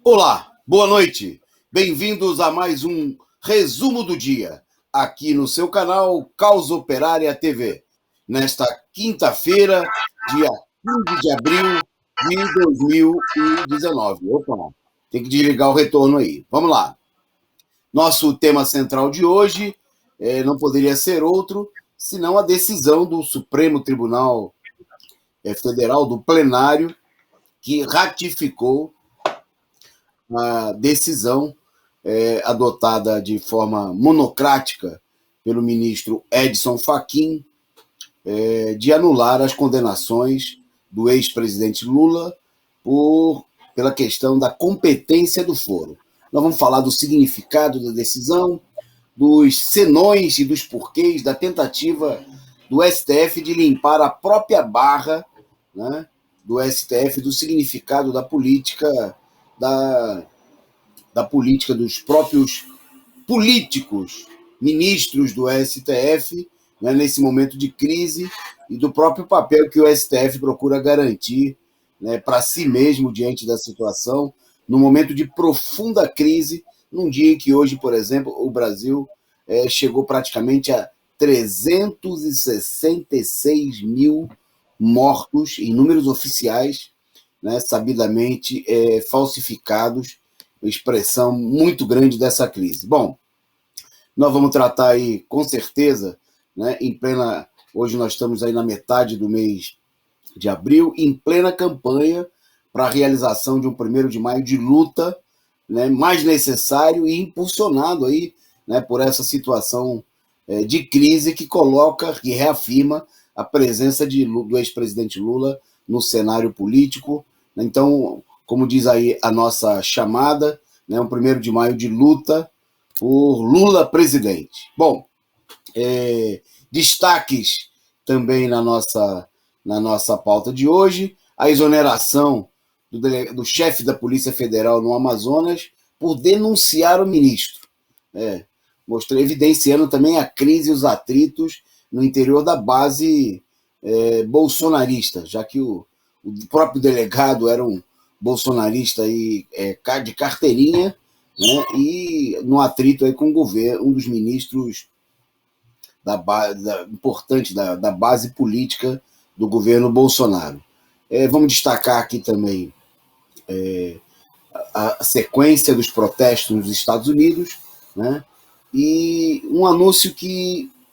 Olá, boa noite. Bem-vindos a mais um resumo do dia, aqui no seu canal Causa Operária TV, nesta quinta-feira, dia 15 de abril de 2019. Opa, tem que desligar o retorno aí. Vamos lá. Nosso tema central de hoje não poderia ser outro, senão a decisão do Supremo Tribunal Federal, do plenário, que ratificou a decisão adotada de forma monocrática pelo ministro Edson Fachin de anular as condenações do ex-presidente Lula pela questão da competência do foro. Nós vamos falar do significado da decisão, dos senões e dos porquês da tentativa do STF de limpar a própria barra, né, do STF, do significado da política da política dos próprios políticos, ministros do STF, né, nesse momento de crise, e do próprio papel que o STF procura garantir, né, para si mesmo diante da situação, no momento de profunda crise, num dia em que hoje, por exemplo, o Brasil chegou praticamente a 366 mil mortos em números oficiais, né, sabidamente falsificados, expressão muito grande dessa crise. Bom, nós vamos tratar aí, com certeza, né, hoje nós estamos aí na metade do mês de abril, em plena campanha para a realização de um 1º de maio de luta, né, mais necessário e impulsionado aí, né, por essa situação de crise que reafirma a presença do ex-presidente Lula no cenário político. Então, como diz aí a nossa chamada, né, um 1º de maio de luta por Lula presidente. Bom, destaques também na nossa pauta de hoje: a exoneração do chefe da Polícia Federal no Amazonas por denunciar o ministro. Evidenciando também a crise e os atritos no interior da base bolsonarista, já que o próprio delegado era um bolsonarista aí, de carteirinha, né, e no atrito aí com o governo, um dos ministros importante da base política do governo Bolsonaro. Vamos destacar aqui também a sequência dos protestos nos Estados Unidos, né, e um anúncio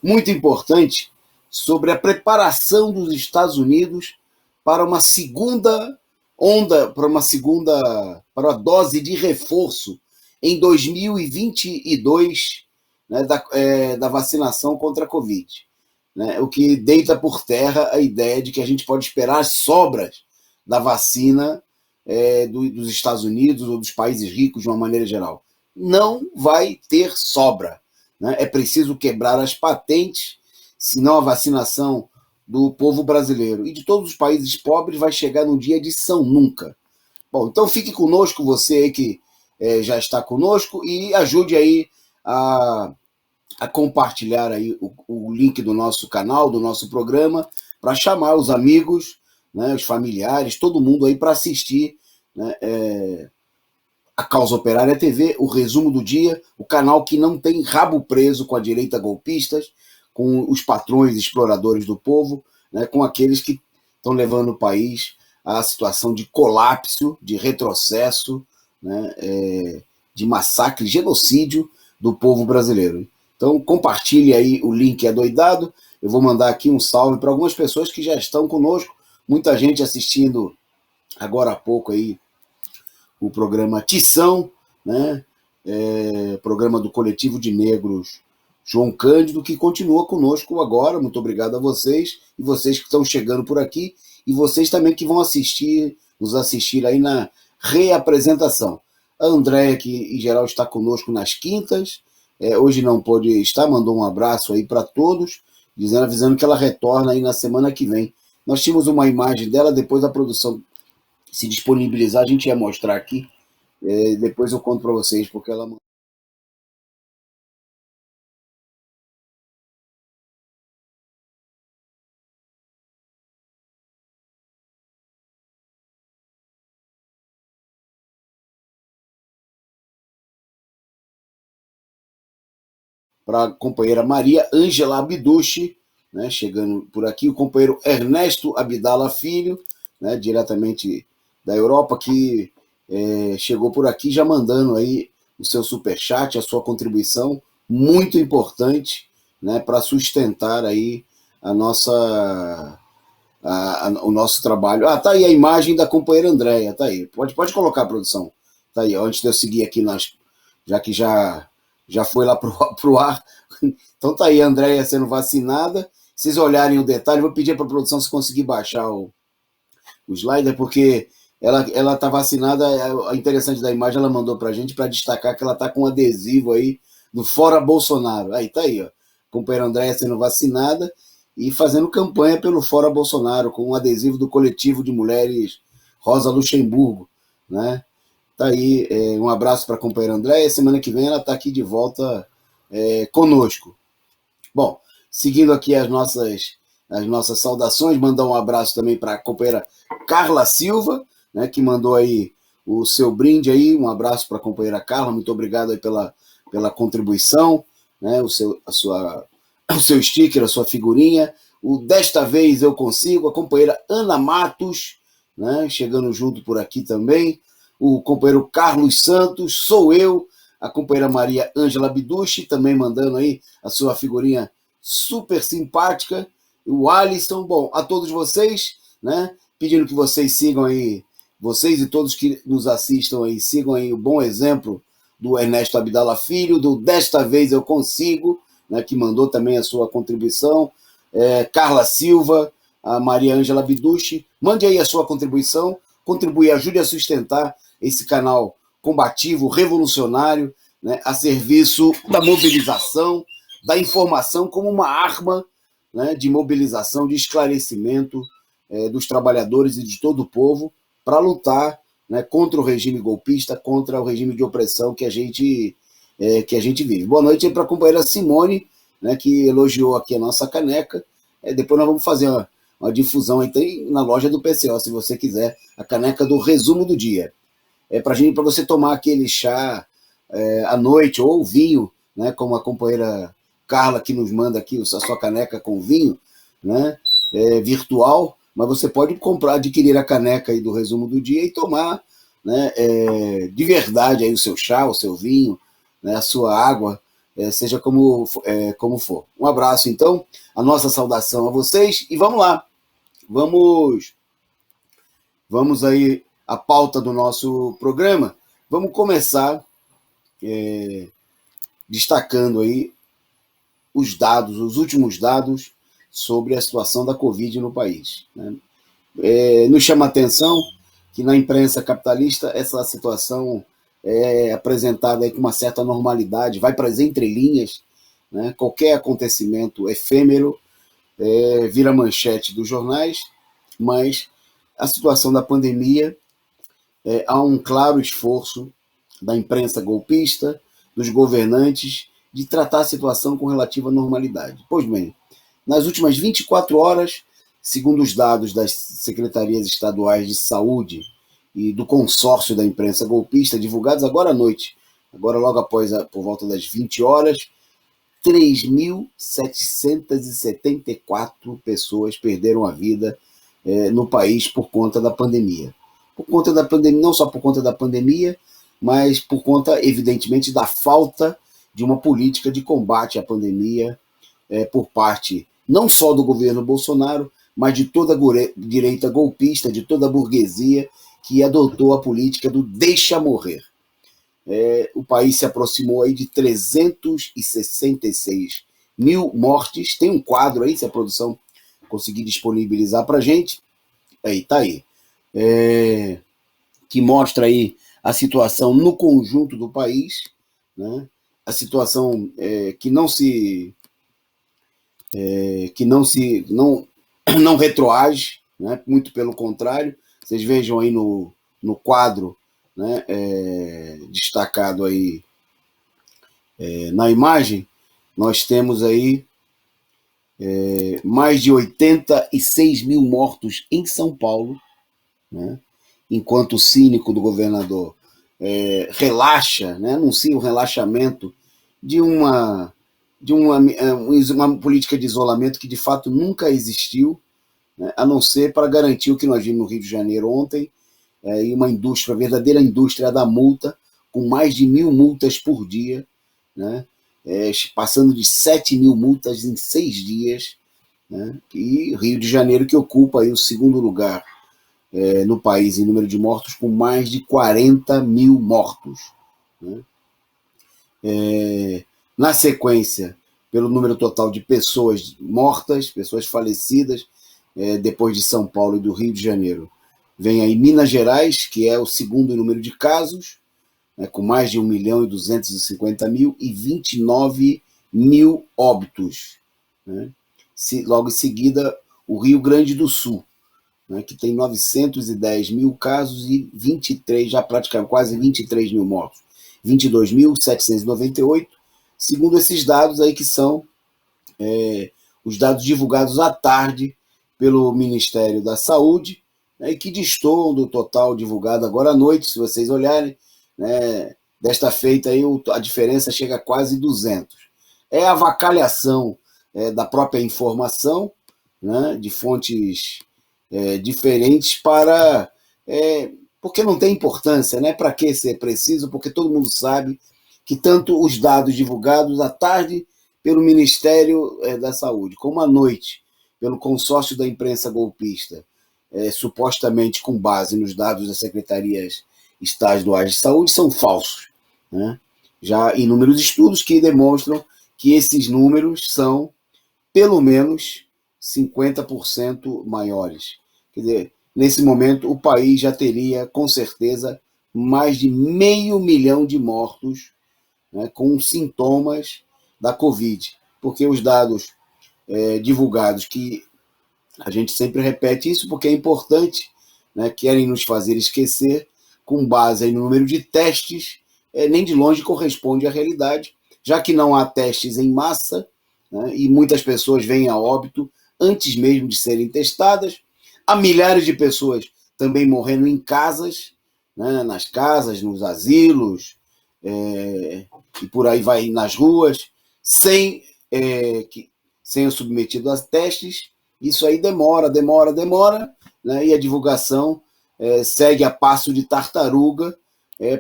muito importante sobre a preparação dos Estados Unidos para uma segunda onda, para a dose de reforço em 2022, né, da vacinação contra a Covid, né, o que deita por terra a ideia de que a gente pode esperar as sobras da vacina dos Estados Unidos ou dos países ricos de uma maneira geral. Não vai ter sobra, né? É preciso quebrar as patentes, senão a vacinação do povo brasileiro e de todos os países pobres vai chegar num dia de São Nunca. Bom, então fique conosco, você aí que já está conosco, e ajude aí a compartilhar aí o link do nosso canal, do nosso programa, para chamar os amigos, né, os familiares, todo mundo aí para assistir, né, a Causa Operária TV, o resumo do dia, o canal que não tem rabo preso com a direita golpistas, com os patrões exploradores do povo, né, com aqueles que estão levando o país à situação de colapso, de retrocesso, né, de massacre, genocídio do povo brasileiro. Então compartilhe aí o link adoidado. Eu vou mandar aqui um salve para algumas pessoas que já estão conosco, muita gente assistindo agora há pouco aí o programa Tição, né? Programa do Coletivo de Negros João Cândido, que continua conosco agora. Muito obrigado a vocês, e vocês que estão chegando por aqui, e vocês também que vão nos assistir aí na reapresentação. A Andréia, que em geral está conosco nas quintas, hoje não pôde estar, mandou um abraço aí para todos, avisando que ela retorna aí na semana que vem. Nós tínhamos uma imagem dela, depois da produção se disponibilizar, a gente ia mostrar aqui. Depois eu conto para vocês, porque ela para a companheira Maria Ângela Abduche, né, chegando por aqui, o companheiro Ernesto Abdala Filho, né, diretamente da Europa, que chegou por aqui já mandando aí o seu superchat, a sua contribuição, muito importante, né, para sustentar aí a nossa, o nosso trabalho. Tá aí a imagem da companheira Andréia, tá aí. Pode colocar, produção. Tá aí, antes de eu seguir aqui, já que já foi lá pro ar. Então tá aí a Andréia sendo vacinada. Se vocês olharem o detalhe, vou pedir para a produção se conseguir baixar o slider, porque ela tá vacinada. A interessante da imagem, ela mandou pra gente para destacar que ela tá com um adesivo aí do Fora Bolsonaro. Aí tá aí, ó. A companheira Andréia sendo vacinada e fazendo campanha pelo Fora Bolsonaro, com um adesivo do coletivo de mulheres Rosa Luxemburgo, né? Tá aí, um abraço para a companheira Andréia. Semana que vem ela está aqui de volta conosco. Bom, seguindo aqui as nossas saudações, mandar um abraço também para a companheira Carla Silva, né, que mandou aí o seu brinde aí. Um abraço para a companheira Carla, muito obrigado aí pela contribuição, né, o seu sticker, a sua figurinha. Desta vez eu consigo, a companheira Ana Matos, né, chegando junto por aqui também, o companheiro Carlos Santos, sou eu, a companheira Maria Ângela Abduche, também mandando aí a sua figurinha super simpática, o Alisson, bom, a todos vocês, né, pedindo que vocês sigam aí, vocês e todos que nos assistam aí, sigam aí o bom exemplo do Ernesto Abdala Filho, do Desta Vez Eu Consigo, né, que mandou também a sua contribuição, Carla Silva, a Maria Ângela Abduche, mande aí a sua contribuição, contribui, ajude a sustentar esse canal combativo, revolucionário, né, a serviço da mobilização, da informação como uma arma, né, de mobilização, de esclarecimento dos trabalhadores e de todo o povo para lutar, né, contra o regime golpista, contra o regime de opressão que a gente vive. Boa noite aí para a companheira Simone, né, que elogiou aqui a nossa caneca. Depois nós vamos fazer uma difusão aí, tem na loja do PCO, se você quiser, a caneca do resumo do dia. Para você tomar aquele chá à noite, ou vinho, né, como a companheira Carla que nos manda aqui a sua caneca com vinho, né, virtual, mas você pode adquirir a caneca aí do resumo do dia e tomar, né, de verdade aí o seu chá, o seu vinho, né, a sua água, seja como for. Um abraço, então, a nossa saudação a vocês e vamos lá. Vamos aí a pauta do nosso programa. Vamos começar destacando aí os últimos dados sobre a situação da Covid no país, né? Nos chama a atenção que na imprensa capitalista essa situação é apresentada aí com uma certa normalidade, vai para as entrelinhas, né? Qualquer acontecimento efêmero vira manchete dos jornais, mas a situação da pandemia, há um claro esforço da imprensa golpista, dos governantes, de tratar a situação com relativa normalidade. Pois bem, nas últimas 24 horas, segundo os dados das secretarias estaduais de saúde e do consórcio da imprensa golpista, divulgados agora à noite, agora logo após, por volta das 20 horas, 3.774 pessoas perderam a vida no país por conta da pandemia. Por conta da pandemia, não só por conta da pandemia, mas por conta, evidentemente, da falta de uma política de combate à pandemia por parte não só do governo Bolsonaro, mas de toda a direita golpista, de toda a burguesia que adotou a política do deixa morrer. O país se aproximou aí de 366 mil mortes. Tem um quadro aí, se a produção conseguir disponibilizar para a gente. Tá aí. Que mostra aí a situação no conjunto do país, né? A situação que não retroage, né? Muito pelo contrário. Vocês vejam aí no quadro, né, destacado aí na imagem, nós temos aí mais de 86 mil mortos em São Paulo, né? Enquanto o cínico do governador relaxa, né, anuncia o relaxamento de uma de uma política de isolamento que de fato nunca existiu, né, a não ser para garantir o que nós vimos no Rio de Janeiro ontem, e uma indústria, a verdadeira indústria da multa, com mais de 1.000 multas por dia, né, passando de 7.000 multas em 6 dias, né, e Rio de Janeiro que ocupa aí o segundo lugar no país em número de mortos, com mais de 40.000 mortos. Né. Na sequência, pelo número total de pessoas mortas, pessoas falecidas, depois de São Paulo e do Rio de Janeiro, vem aí Minas Gerais, que é o segundo número de casos, né, com mais de 1.250.000 e 29 mil óbitos. Né. Logo em seguida, o Rio Grande do Sul, né, que tem 910 mil casos e 23, já praticamente quase 23 mil mortos. 22.798, segundo esses dados aí que são os dados divulgados à tarde pelo Ministério da Saúde, né, e que destoam do total divulgado agora à noite, se vocês olharem, né, desta feita aí a diferença chega a quase 200. É a avacalhação da própria informação, né, de fontes diferentes para... porque não tem importância, né? Para que ser preciso? Porque todo mundo sabe que tanto os dados divulgados à tarde pelo Ministério da Saúde, como à noite pelo consórcio da imprensa golpista, supostamente com base nos dados das secretarias estaduais de saúde, são falsos. Né? Já inúmeros estudos que demonstram que esses números são pelo menos 50% maiores. Quer dizer, nesse momento o país já teria, com certeza, mais de 500 mil de mortos, né, com sintomas da Covid. Porque os dados divulgados, que a gente sempre repete isso porque é importante, né, querem nos fazer esquecer, com base aí no número de testes, nem de longe corresponde à realidade, já que não há testes em massa, né, e muitas pessoas vêm a óbito antes mesmo de serem testadas. Há milhares de pessoas também morrendo em casas, né, nas casas, nos asilos, e por aí vai nas ruas, sem ser submetido a testes. Isso aí demora, né, e a divulgação segue a passo de tartaruga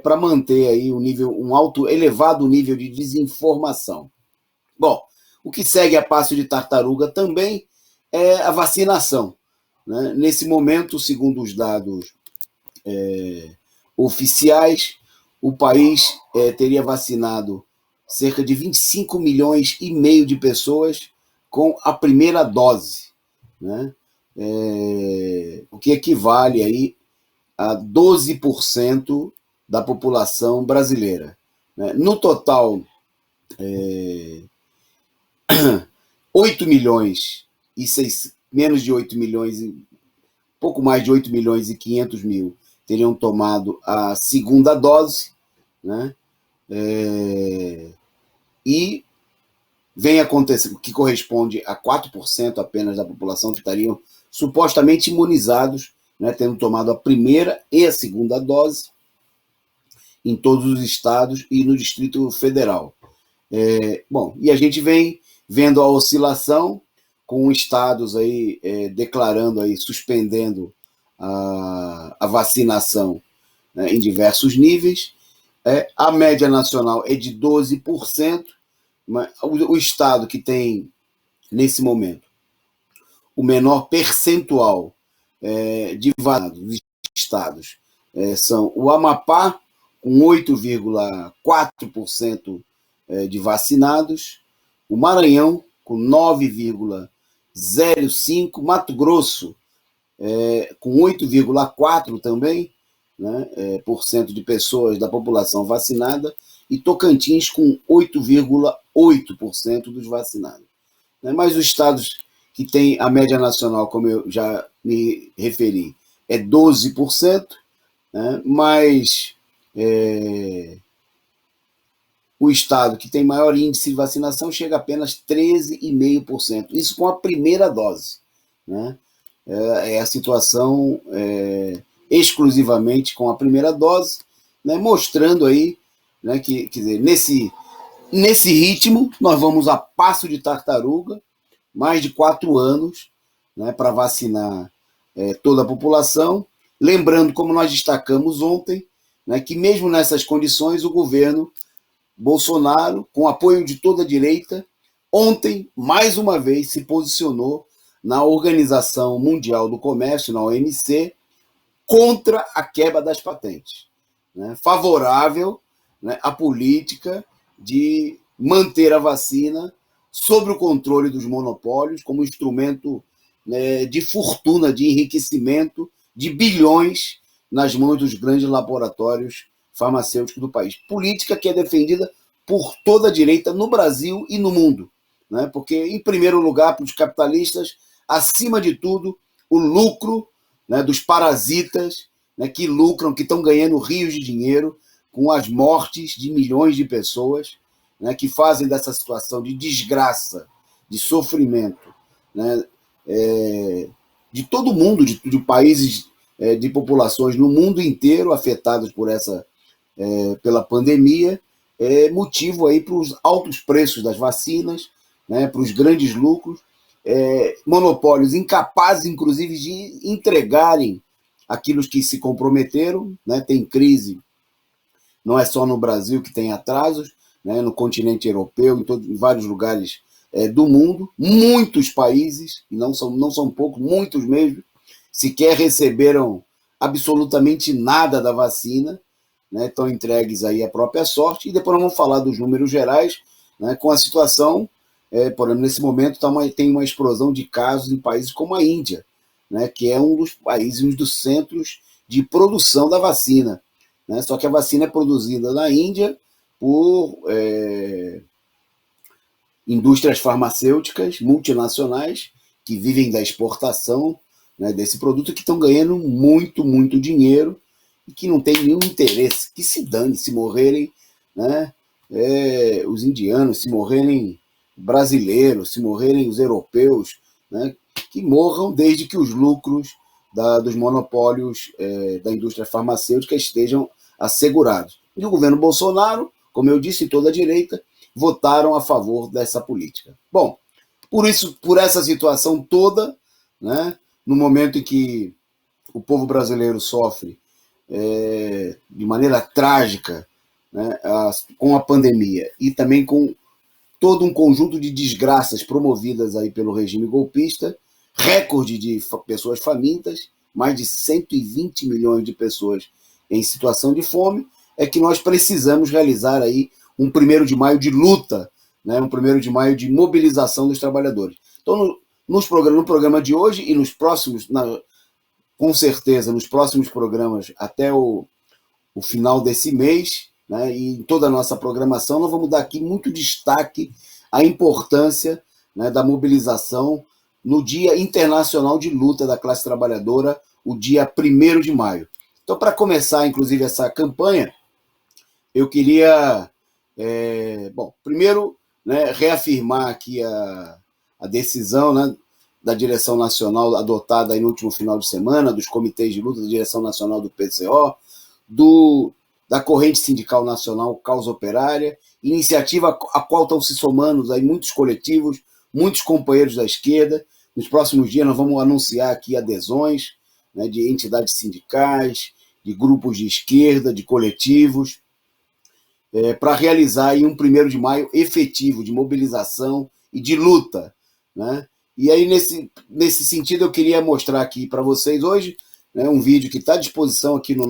para manter aí elevado nível de desinformação. Bom, o que segue a passo de tartaruga também é a vacinação. Né? Nesse momento, segundo os dados oficiais, o país teria vacinado cerca de 25 milhões e meio de pessoas com a primeira dose, né? O que equivale aí a 12% da população brasileira. Né? No total, 8 milhões e menos de 8 milhões, pouco mais de 8 milhões e 500 mil teriam tomado a segunda dose, né? E vem acontecendo, que corresponde a 4% apenas da população que estariam supostamente imunizados, né, tendo tomado a primeira e a segunda dose em todos os estados e no Distrito Federal. Bom, e a gente vem vendo a oscilação, com estados aí declarando, aí, suspendendo a vacinação, né, em diversos níveis. A média nacional é de 12%, mas o estado que tem, nesse momento, o menor percentual de vacinados dos estados são o Amapá, com 8,4% de vacinados, o Maranhão, com 9,05%, Mato Grosso, com 8,4% também, né, por cento de pessoas da população vacinada, e Tocantins com 8,8% dos vacinados. Mas os estados que têm a média nacional, como eu já me referi, é 12%, né, mas o estado que tem maior índice de vacinação chega a apenas 13,5%. Isso com a primeira dose. Né? É a situação exclusivamente com a primeira dose, né, mostrando aí, né, que, quer dizer, nesse ritmo, nós vamos a passo de tartaruga, mais de 4 anos, né, para vacinar toda a população. Lembrando, como nós destacamos ontem, né, que mesmo nessas condições, o governo Bolsonaro, com apoio de toda a direita, ontem, mais uma vez, se posicionou na Organização Mundial do Comércio, na OMC, contra a quebra das patentes, né, favorável, né, à política de manter a vacina sob o controle dos monopólios como instrumento, né, de fortuna, de enriquecimento de bilhões nas mãos dos grandes laboratórios farmacêuticos do país. Política que é defendida por toda a direita no Brasil e no mundo, né? Porque, em primeiro lugar, para os capitalistas, acima de tudo, o lucro, né, dos parasitas, né, que lucram, que estão ganhando rios de dinheiro com as mortes de milhões de pessoas, né, que fazem dessa situação de desgraça, de sofrimento, né, de todo mundo, de países, de populações no mundo inteiro afetadas por pela pandemia, motivo aí para os altos preços das vacinas, né, para os grandes lucros, monopólios incapazes, inclusive, de entregarem aquilo que se comprometeram, né, tem crise, não é só no Brasil que tem atrasos, né, no continente europeu, em vários lugares do mundo, muitos países, e não são poucos, muitos mesmo, sequer receberam absolutamente nada da vacina, né, estão entregues aí à própria sorte, e depois nós vamos falar dos números gerais, né, com a situação, por exemplo, nesse momento tem uma explosão de casos em países como a Índia, né, que é um dos países, um dos centros de produção da vacina, né, só que a vacina é produzida na Índia por indústrias farmacêuticas multinacionais que vivem da exportação, né, desse produto, que estão ganhando muito, muito dinheiro e que não tem nenhum interesse, que se dane, se morrerem, né, os indianos, se morrerem brasileiros, se morrerem os europeus, né, que morram desde que os lucros dos monopólios da indústria farmacêutica estejam assegurados. E o governo Bolsonaro, como eu disse, e toda a direita, votaram a favor dessa política. Bom, por essa situação toda, né, no momento em que o povo brasileiro sofre de maneira trágica, né, com a pandemia e também com todo um conjunto de desgraças promovidas aí pelo regime golpista, recorde de pessoas famintas, mais de 120 milhões de pessoas em situação de fome, é que nós precisamos realizar aí um 1º de maio de luta, né, um 1º de maio de mobilização dos trabalhadores. Então, no programa de hoje e nos próximos, com certeza, nos próximos programas até o final desse mês, né, e em toda a nossa programação, nós vamos dar aqui muito destaque à importância, né, da mobilização no Dia Internacional de Luta da Classe Trabalhadora, o dia 1º de maio. Então, para começar, inclusive, essa campanha, eu queria, primeiro, né, reafirmar aqui a decisão, né, da direção nacional adotada aí no último final de semana, dos comitês de luta da direção nacional do PCO, da corrente sindical nacional Causa Operária, iniciativa a qual estão se somando aí muitos coletivos, muitos companheiros da esquerda. Nos próximos dias nós vamos anunciar aqui adesões, né, de entidades sindicais, de grupos de esquerda, de coletivos, para realizar aí um 1º de maio efetivo de mobilização e de luta, né? E aí, nesse sentido, eu queria mostrar aqui para vocês hoje, né, um vídeo que está à disposição aqui no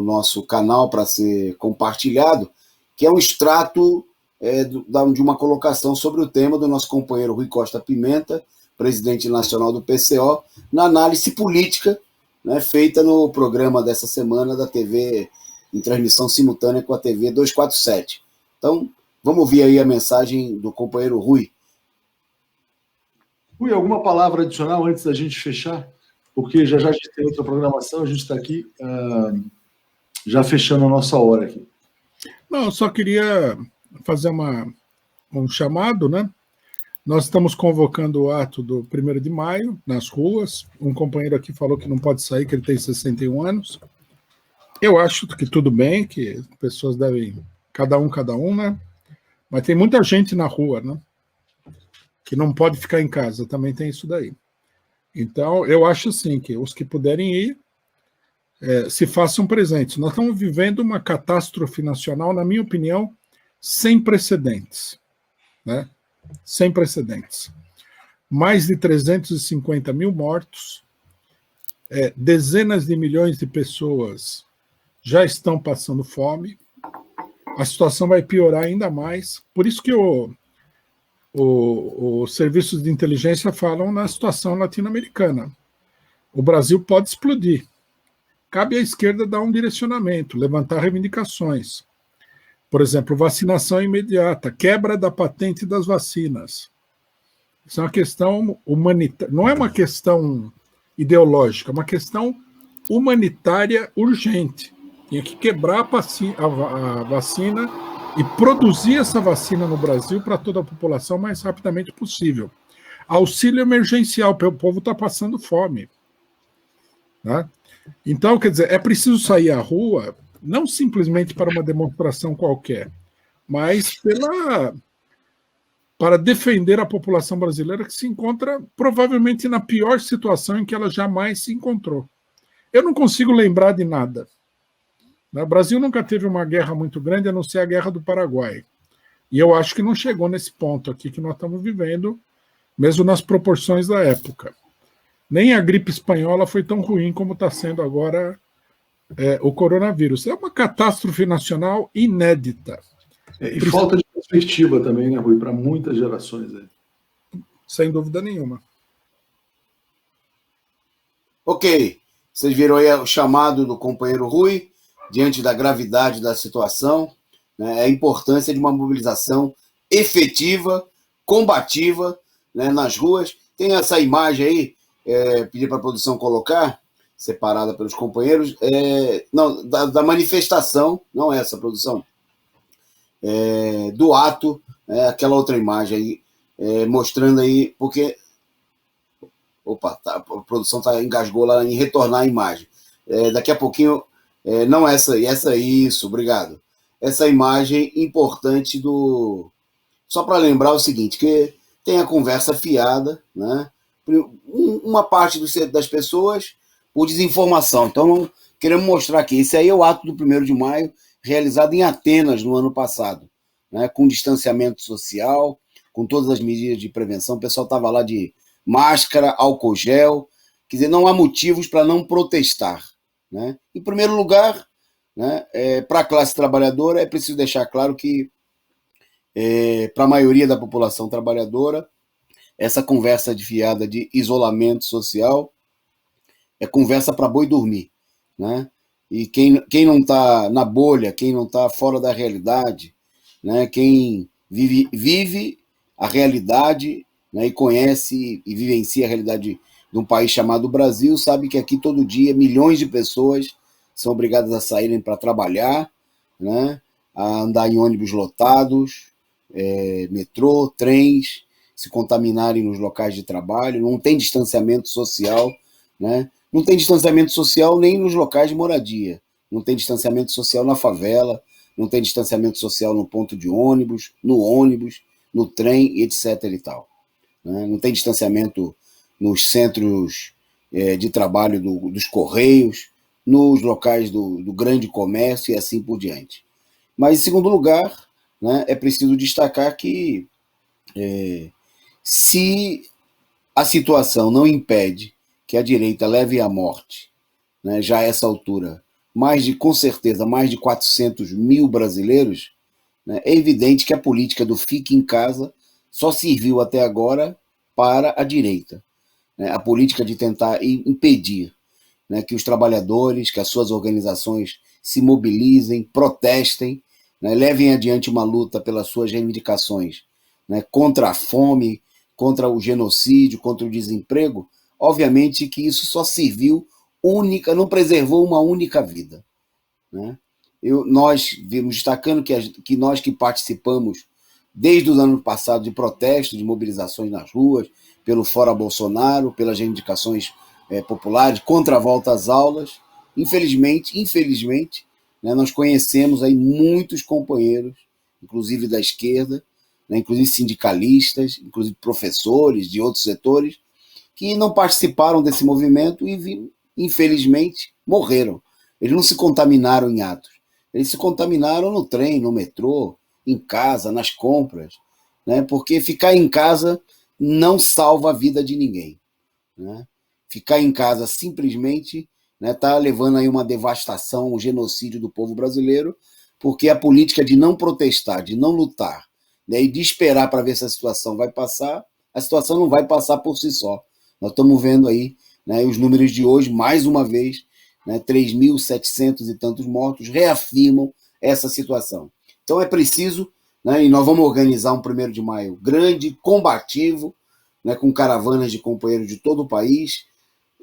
nosso canal para ser compartilhado, que é um extrato de uma colocação sobre o tema do nosso companheiro Rui Costa Pimenta, presidente nacional do PCO, na análise política, né, feita no programa dessa semana da TV, em transmissão simultânea com a TV 247. Então, vamos ouvir aí a mensagem do companheiro Rui. Rui, alguma palavra adicional antes da gente fechar? Porque já a gente tem outra programação, a gente está aqui já fechando a nossa hora aqui. Não, eu só queria fazer um chamado, né? Nós estamos convocando o ato do 1º de maio nas ruas. Um companheiro aqui falou que não pode sair, que ele tem 61 anos. Eu acho que tudo bem, que as pessoas devem cada um, né? Mas tem muita gente na rua, né? Que não pode ficar em casa, também tem isso daí. Então, eu acho assim, que os que puderem ir, se façam presentes. Nós estamos vivendo uma catástrofe nacional, na minha opinião, sem precedentes, né? Sem precedentes. Mais de 350 mil mortos, dezenas de milhões de pessoas já estão passando fome, a situação vai piorar ainda mais. Por isso que os serviços de inteligência falam na situação latino-americana. O Brasil pode explodir. Cabe à esquerda dar um direcionamento, levantar reivindicações. Por exemplo, vacinação imediata, quebra da patente das vacinas. Isso é uma questão humanitária, não é uma questão ideológica, é uma questão humanitária urgente. Tinha que quebrar a vacina e produzir essa vacina no Brasil para toda a população o mais rapidamente possível. Auxílio emergencial, o povo está passando fome. Né? Então, quer dizer, é preciso sair à rua, não simplesmente para uma demonstração qualquer, mas para defender a população brasileira que se encontra provavelmente na pior situação em que ela jamais se encontrou. Eu não consigo lembrar de nada. O Brasil nunca teve uma guerra muito grande, a não ser a Guerra do Paraguai. E eu acho que não chegou nesse ponto aqui que nós estamos vivendo, mesmo nas proporções da época. Nem a gripe espanhola foi tão ruim como está sendo agora o coronavírus. É uma catástrofe nacional inédita. E falta de perspectiva também, né, Rui, para muitas gerações. Sem dúvida nenhuma. Ok, vocês viram aí o chamado do companheiro Rui, diante da gravidade da situação, né, a importância de uma mobilização efetiva, combativa, né, nas ruas. Tem essa imagem aí, pedir para a produção colocar, separada pelos companheiros, não, da manifestação, não essa produção, do ato, aquela outra imagem aí, mostrando aí, porque a produção engasgou lá em retornar a imagem. Daqui a pouquinho, não essa isso, obrigado. Essa imagem importante só para lembrar o seguinte, que tem a conversa fiada, né? Uma parte das pessoas por desinformação. Então, queremos mostrar aqui, esse aí é o ato do 1º de maio, realizado em Atenas no ano passado, né? Com distanciamento social, com todas as medidas de prevenção. O pessoal estava lá de máscara, álcool gel, quer dizer, não há motivos para não protestar. Né? Em primeiro lugar, né, para a classe trabalhadora, é preciso deixar claro que, para a maioria da população trabalhadora, essa conversa fiada de isolamento social é conversa para boi dormir. Né? E quem não está na bolha, quem não está fora da realidade, né, quem vive a realidade, né, e conhece e vivencia a realidade de um país chamado Brasil, sabe que aqui todo dia milhões de pessoas são obrigadas a saírem para trabalhar, né, a andar em ônibus lotados, metrô, trens, se contaminarem nos locais de trabalho, não tem distanciamento social, né, não tem distanciamento social nem nos locais de moradia, não tem distanciamento social na favela, não tem distanciamento social no ponto de ônibus, no trem, etc. e tal. Né, não tem distanciamento nos centros de trabalho dos Correios, nos locais do grande comércio e assim por diante. Mas, em segundo lugar, né, é preciso destacar que se a situação não impede que a direita leve à morte, né, já a essa altura, com certeza, mais de 400 mil brasileiros, né, é evidente que a política do fique em casa só serviu até agora para a direita. A política de tentar impedir, né, que os trabalhadores, que as suas organizações se mobilizem, protestem, né, levem adiante uma luta pelas suas reivindicações, né, contra a fome, contra o genocídio, contra o desemprego, obviamente que isso só serviu não preservou uma única vida. Né? Nós vimos destacando que nós que participamos desde os anos passados de protestos, de mobilizações nas ruas, pelo Fora Bolsonaro, pelas reivindicações populares, contra a volta às aulas, infelizmente, né? Nós conhecemos aí muitos companheiros, inclusive da esquerda, né? Inclusive sindicalistas, inclusive professores de outros setores, que não participaram desse movimento e, infelizmente, morreram. Eles não se contaminaram em atos, eles se contaminaram no trem, no metrô, em casa, nas compras, né? Porque ficar em casa não salva a vida de ninguém, né? Ficar em casa simplesmente está, né, levando aí uma devastação, um genocídio do povo brasileiro, porque a política de não protestar, de não lutar, né, e de esperar para ver se a situação vai passar, a situação não vai passar por si só. Nós estamos vendo aí, né, os números de hoje, mais uma vez, né, 3.700 e tantos mortos, reafirmam essa situação. Então é preciso, né, e nós vamos organizar um 1º de maio grande, combativo, né, com caravanas de companheiros de todo o país,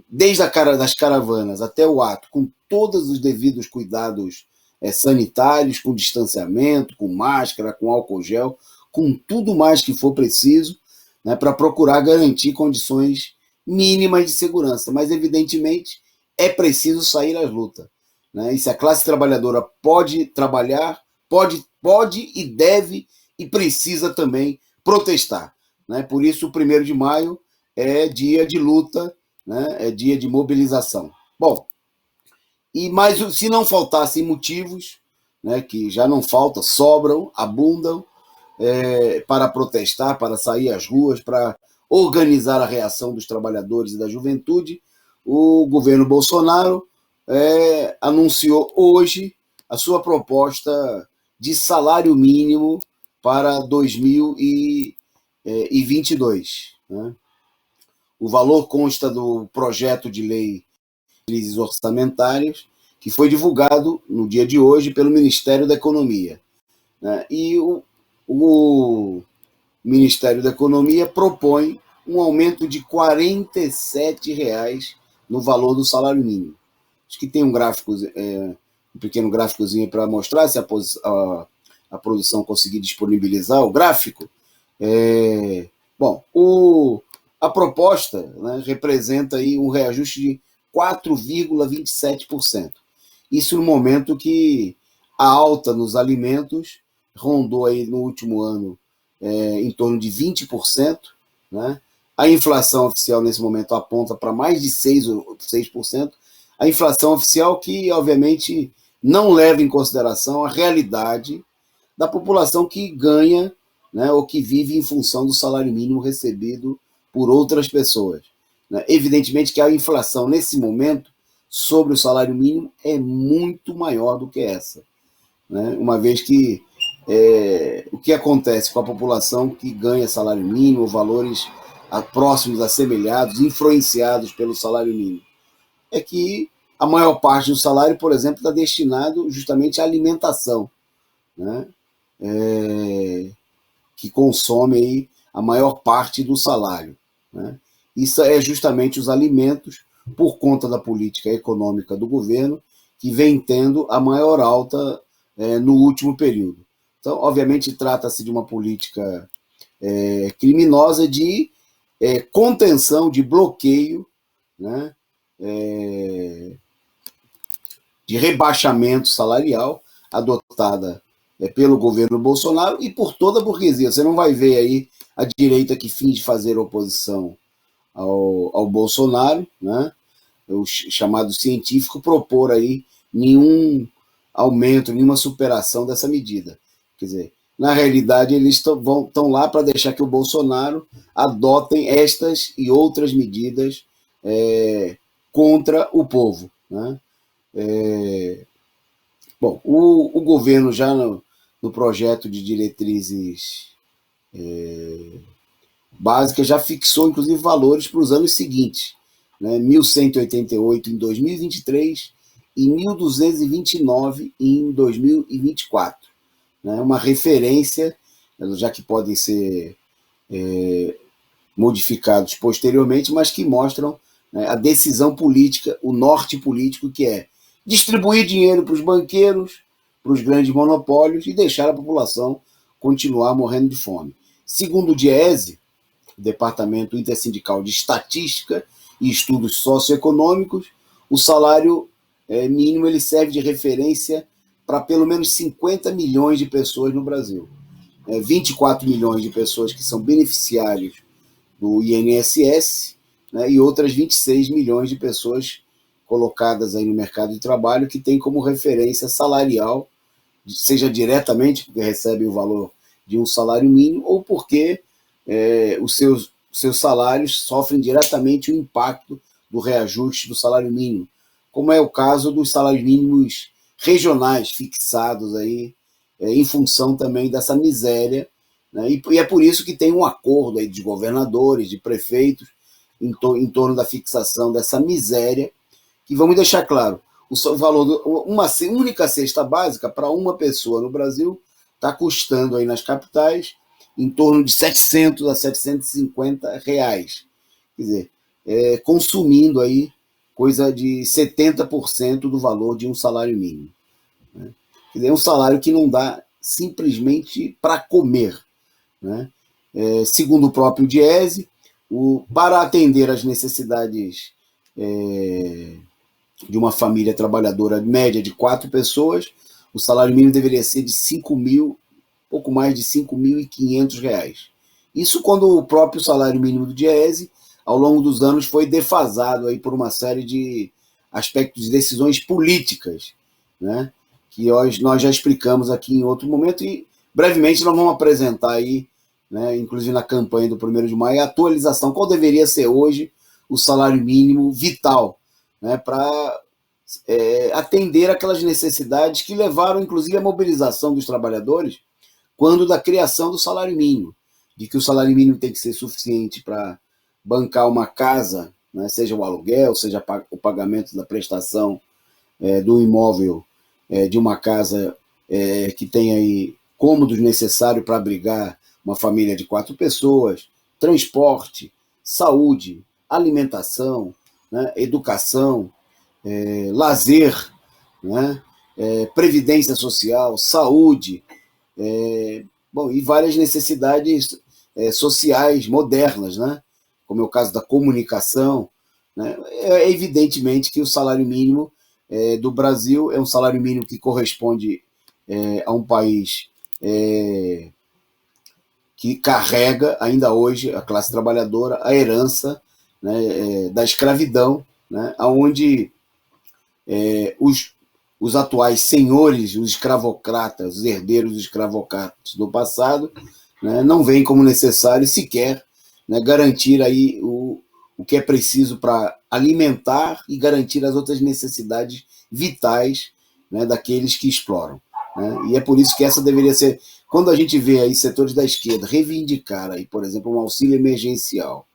desde das caravanas até o ato, com todos os devidos cuidados sanitários, com distanciamento, com máscara, com álcool gel, com tudo mais que for preciso, né, para procurar garantir condições mínimas de segurança. Mas, evidentemente, é preciso sair às lutas, né? E se a classe trabalhadora pode trabalhar, pode e deve e precisa também protestar, né? Por isso, o 1º de maio é dia de luta, né? É dia de mobilização. Bom, mas se não faltassem motivos, né, que já não faltam, sobram, abundam, para protestar, para sair às ruas, para organizar a reação dos trabalhadores e da juventude, o governo Bolsonaro anunciou hoje a sua proposta de salário mínimo para 2022. Né? O valor consta do projeto de lei de crises orçamentárias, que foi divulgado no dia de hoje pelo Ministério da Economia. Né? E o Ministério da Economia propõe um aumento de R$ 47 no valor do salário mínimo. Acho que tem um gráfico, um pequeno gráficozinho para mostrar, se a produção conseguir disponibilizar o gráfico. Bom, a proposta, né, representa aí um reajuste de 4,27%. Isso no momento que a alta nos alimentos rondou aí no último ano em torno de 20%, né? A inflação oficial nesse momento aponta para mais de 6%. A inflação oficial que, obviamente, não leva em consideração a realidade da população que ganha, né, ou que vive em função do salário mínimo recebido por outras pessoas. Né? Evidentemente que a inflação, nesse momento, sobre o salário mínimo, é muito maior do que essa. Né? Uma vez que o que acontece com a população que ganha salário mínimo, valores próximos, assemelhados, influenciados pelo salário mínimo, é que a maior parte do salário, por exemplo, está destinado justamente à alimentação, né? Que consome aí a maior parte do salário. Né? Isso é justamente os alimentos, por conta da política econômica do governo, que vem tendo a maior alta no último período. Então, obviamente, trata-se de uma política criminosa de contenção, de bloqueio, né? De rebaixamento salarial, adotada pelo governo Bolsonaro e por toda a burguesia. Você não vai ver aí a direita que finge fazer oposição ao Bolsonaro, né? O chamado científico, propor aí nenhum aumento, nenhuma superação dessa medida. Quer dizer, na realidade, eles estão lá para deixar que o Bolsonaro adotem estas e outras medidas contra o povo. Né? Bom, o governo já no projeto de diretrizes básicas já fixou, inclusive, valores para os anos seguintes. Né? 1.188 em 2023 e 1.229 em 2024. Né? Uma referência, já que podem ser modificados posteriormente, mas que mostram, né, a decisão política, o norte político, que é distribuir dinheiro para os banqueiros, para os grandes monopólios e deixar a população continuar morrendo de fome. Segundo o DIEESE, o Departamento Intersindical de Estatística e Estudos Socioeconômicos, o salário mínimo ele serve de referência para pelo menos 50 milhões de pessoas no Brasil. 24 milhões de pessoas que são beneficiários do INSS, né, e outras 26 milhões de pessoas colocadas aí no mercado de trabalho que tem como referência salarial, seja diretamente porque recebem o valor de um salário mínimo ou porque os seus salários sofrem diretamente o impacto do reajuste do salário mínimo, como é o caso dos salários mínimos regionais fixados aí, em função também dessa miséria, né? E é por isso que tem um acordo aí de governadores, de prefeitos, em torno da fixação dessa miséria, que vamos deixar claro, o valor, uma única cesta básica para uma pessoa no Brasil está custando aí nas capitais em torno de 700 a 750 reais. Quer dizer, consumindo aí coisa de 70% do valor de um salário mínimo. Né? Quer dizer, é um salário que não dá simplesmente para comer. Né? Segundo o próprio Diese, para atender às necessidades de uma família trabalhadora média de 4 pessoas, o salário mínimo deveria ser de pouco mais de R$ 5.500. Isso quando o próprio salário mínimo do Diese, ao longo dos anos, foi defasado aí por uma série de aspectos de decisões políticas, né, que nós já explicamos aqui em outro momento e brevemente nós vamos apresentar aí, né, inclusive na campanha do 1º de maio, a atualização, qual deveria ser hoje o salário mínimo vital, né, para atender aquelas necessidades que levaram, inclusive, à mobilização dos trabalhadores quando da criação do salário mínimo, de que o salário mínimo tem que ser suficiente para bancar uma casa, né, seja o aluguel, seja o pagamento da prestação do imóvel de uma casa que tenha aí cômodos necessários para abrigar uma família de 4 pessoas, transporte, saúde, alimentação, né, educação, lazer, né, previdência social, saúde, e várias necessidades sociais modernas, né, como é o caso da comunicação. Né, evidentemente que o salário mínimo do Brasil é um salário mínimo que corresponde a um país que carrega ainda hoje a classe trabalhadora a herança, né, da escravidão, né, onde os atuais senhores, os escravocratas, os herdeiros dos escravocratas do passado, né, não veem como necessário sequer, né, garantir aí o que é preciso para alimentar e garantir as outras necessidades vitais, né, daqueles que exploram. Né? E é por isso que essa deveria ser, quando a gente vê aí setores da esquerda reivindicar aí, por exemplo, um auxílio emergencial,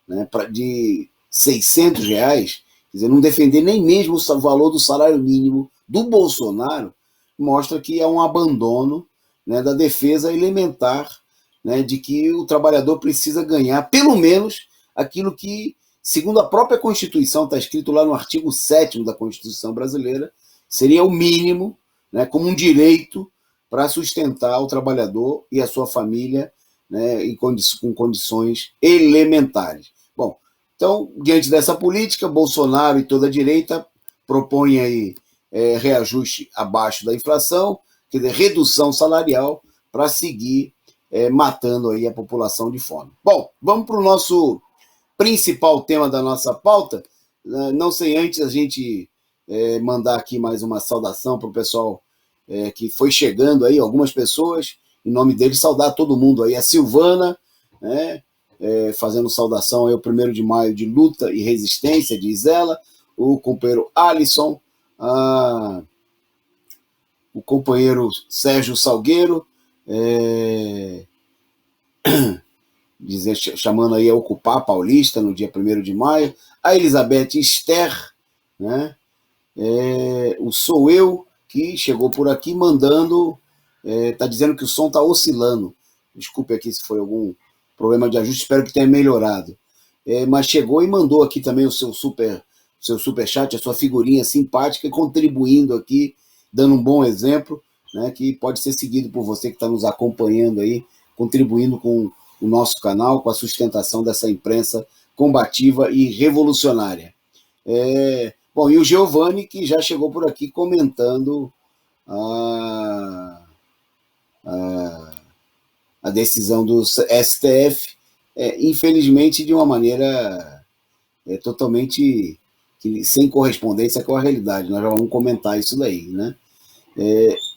né, de R$600, quer dizer, não defender nem mesmo o valor do salário mínimo do Bolsonaro, mostra que é um abandono, né, da defesa elementar, né, de que o trabalhador precisa ganhar pelo menos aquilo que, segundo a própria Constituição, está escrito lá no artigo 7º da Constituição brasileira, seria o mínimo, né, como um direito para sustentar o trabalhador e a sua família, né, com condições elementares. Bom, então, diante dessa política, Bolsonaro e toda a direita propõem aí reajuste abaixo da inflação, quer dizer, redução salarial para seguir matando aí a população de fome. Bom, vamos para o nosso principal tema da nossa pauta, não sem antes a gente mandar aqui mais uma saudação para o pessoal que foi chegando aí, algumas pessoas, em nome deles, saudar todo mundo aí, a Silvana, né, fazendo saudação aí ao 1º de maio de luta e resistência, diz ela, o companheiro Alisson, o companheiro Sérgio Salgueiro, chamando aí a ocupar Paulista no dia 1º de maio, a Elizabeth Esther, né, o Sou Eu, que chegou por aqui mandando, está dizendo que o som está oscilando, desculpe aqui se foi algum problema de ajuste, espero que tenha melhorado, mas chegou e mandou aqui também o seu superchat, a sua figurinha simpática, contribuindo aqui, dando um bom exemplo, né, que pode ser seguido por você que está nos acompanhando aí, contribuindo com o nosso canal, com a sustentação dessa imprensa combativa e revolucionária. Bom, e o Giovanni, que já chegou por aqui comentando a decisão do STF, infelizmente, de uma maneira totalmente sem correspondência com a realidade. Nós já vamos comentar isso daí, né?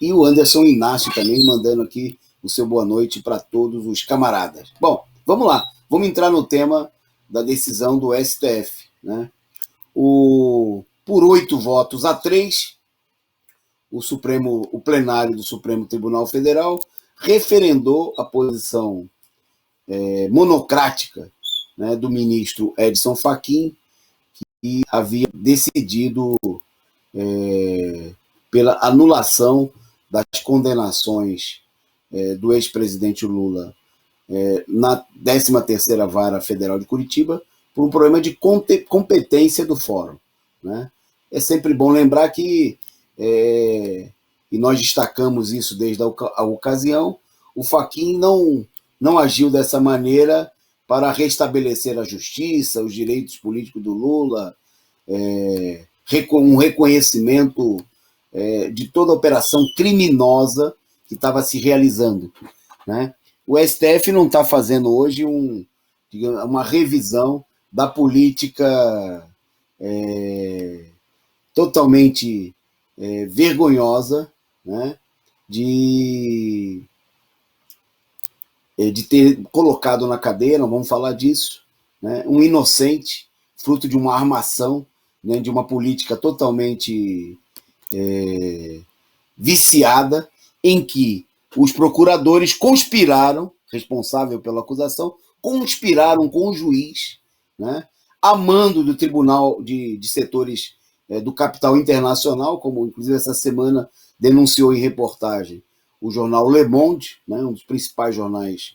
E o Anderson Inácio também mandando aqui o seu boa noite para todos os camaradas. Bom, vamos lá. Vamos entrar no tema da decisão do STF, né? Por 8 votos a 3, o plenário do Supremo Tribunal Federal referendou a posição monocrática, né, do ministro Edson Fachin, que havia decidido pela anulação das condenações do ex-presidente Lula na 13ª Vara Federal de Curitiba por um problema de competência do fórum, né? É sempre bom lembrar que, e nós destacamos isso desde a ocasião, o Fachin não agiu dessa maneira para restabelecer a justiça, os direitos políticos do Lula, um reconhecimento de toda a operação criminosa que estava se realizando, né? O STF não está fazendo hoje uma revisão da política totalmente vergonhosa, né, de ter colocado na cadeia, não vamos falar disso, né, um inocente, fruto de uma armação, né, de uma política totalmente viciada, em que os procuradores conspiraram, responsável pela acusação, conspiraram com o juiz, né, a mando do Tribunal de Setores do Capital Internacional, como inclusive essa semana denunciou em reportagem o jornal Le Monde, né, um dos principais jornais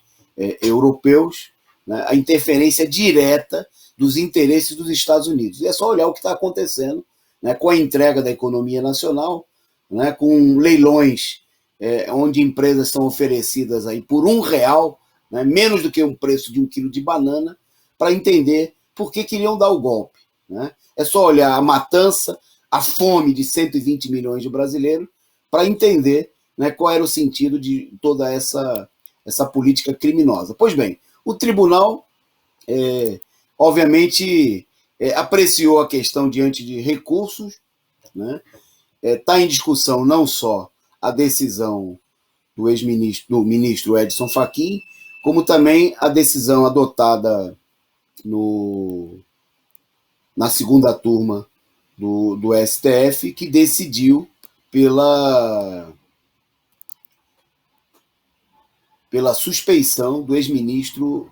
europeus, né, a interferência direta dos interesses dos Estados Unidos. E é só olhar o que está acontecendo, né, com a entrega da economia nacional, né, com leilões onde empresas são oferecidas aí por R$1, né, menos do que o preço de 1 quilo de banana, para entender por que queriam dar o golpe, né? É só olhar a matança, a fome de 120 milhões de brasileiros para entender, né, qual era o sentido de toda essa política criminosa. Pois bem, o tribunal, obviamente, apreciou a questão diante de recursos, né? Está em discussão não só a decisão do ministro Edson Fachin, como também a decisão adotada na segunda turma do STF, que decidiu pela suspeição do ex-ministro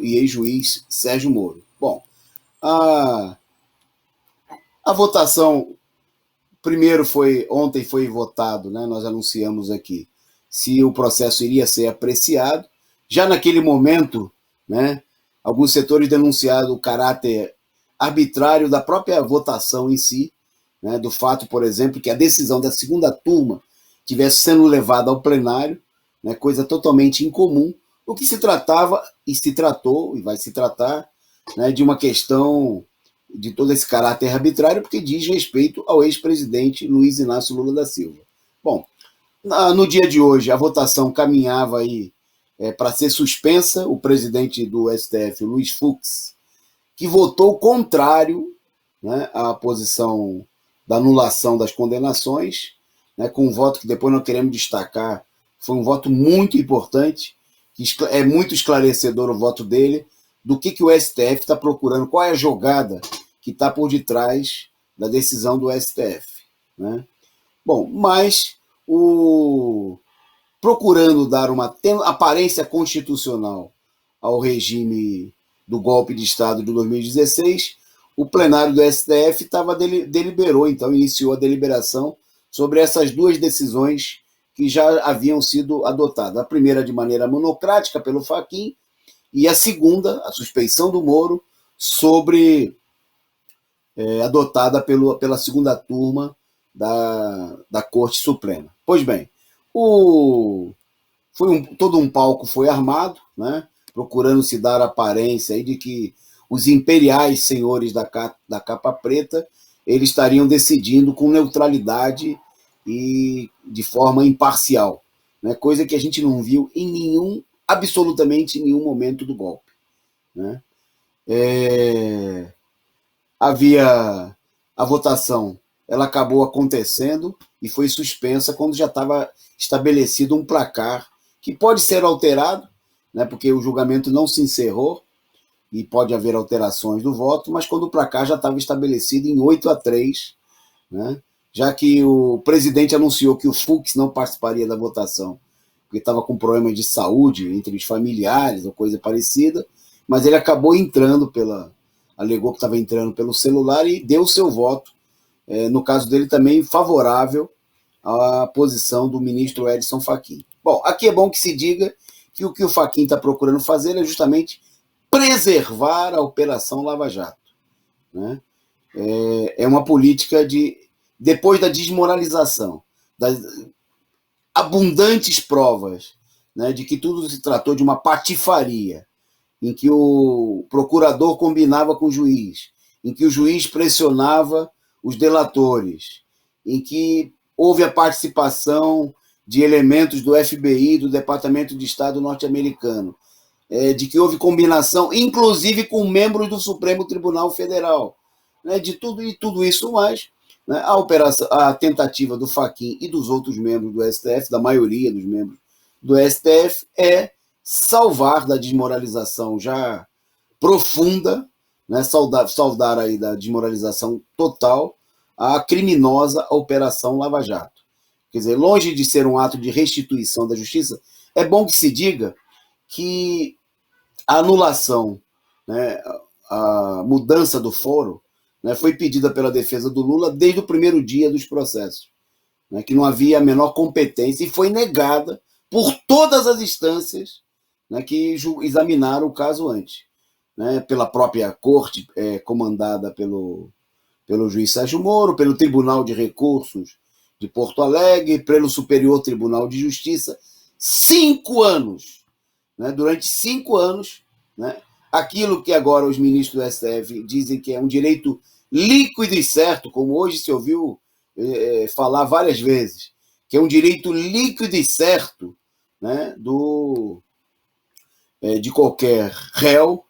e ex-juiz Sérgio Moro. Bom, a votação, primeiro ontem foi votado, né, nós anunciamos aqui, se o processo iria ser apreciado. Já naquele momento, né, alguns setores denunciaram o caráter arbitrário da própria votação em si, né, do fato, por exemplo, que a decisão da segunda turma estivesse sendo levada ao plenário, né, coisa totalmente incomum, o que se tratava, e se tratou, e vai se tratar, né, de uma questão de todo esse caráter arbitrário, porque diz respeito ao ex-presidente Luiz Inácio Lula da Silva. Bom, no dia de hoje, a votação caminhava aí para ser suspensa. O presidente do STF, Luiz Fux, que votou contrário, né, à posição da anulação das condenações, né, com um voto que depois nós queremos destacar, foi um voto muito importante, que é muito esclarecedor o voto dele, do que o STF está procurando, qual é a jogada que está por detrás da decisão do STF, né? Bom, mas procurando dar uma aparência constitucional ao regime do golpe de Estado de 2016, o plenário do STF deliberou, então, iniciou a deliberação sobre essas duas decisões que já haviam sido adotadas. A primeira de maneira monocrática pelo Fachin, e a segunda, a suspeição do Moro, adotada pela segunda turma da Corte Suprema. Pois bem, todo um palco foi armado, né, procurando se dar a aparência aí de que os imperiais senhores da capa preta eles estariam decidindo com neutralidade e de forma imparcial, né? Coisa que a gente não viu em absolutamente nenhum momento do golpe, né? Havia a votação, ela acabou acontecendo e foi suspensa quando já estava estabelecido um placar que pode ser alterado, né? Porque o julgamento não se encerrou e pode haver alterações do voto, mas quando o placar já estava estabelecido em 8-3, né? Já que o presidente anunciou que o Fux não participaria da votação, porque estava com problemas de saúde entre os familiares ou coisa parecida, mas ele acabou entrando alegou que estava entrando pelo celular e deu o seu voto, no caso dele também favorável à posição do ministro Edson Fachin. Bom, aqui é bom que se diga que o Fachin está procurando fazer é justamente preservar a Operação Lava Jato, né? É uma política depois da desmoralização, das abundantes provas, né, de que tudo se tratou de uma patifaria, em que o procurador combinava com o juiz, em que o juiz pressionava os delatores, em que houve a participação de elementos do FBI, do Departamento de Estado norte-americano, de que houve combinação, inclusive com membros do Supremo Tribunal Federal, né, de tudo isso mais, né, a tentativa do Fachin e dos outros membros do STF, da maioria dos membros do STF, é salvar da desmoralização já profunda, né, saudar aí da desmoralização total, a criminosa Operação Lava Jato. Quer dizer, longe de ser um ato de restituição da justiça, é bom que se diga que a anulação, né, a mudança do foro, né, foi pedida pela defesa do Lula desde o primeiro dia dos processos, né, que não havia a menor competência e foi negada por todas as instâncias, né, que examinaram o caso antes, né, pela própria corte comandada pelo juiz Sérgio Moro, pelo Tribunal de Recursos de Porto Alegre, pelo Superior Tribunal de Justiça. 5 anos, né, durante 5 anos, né, aquilo que agora os ministros do STF dizem que é um direito líquido e certo, como hoje se ouviu falar várias vezes, que é um direito líquido e certo, né, de qualquer réu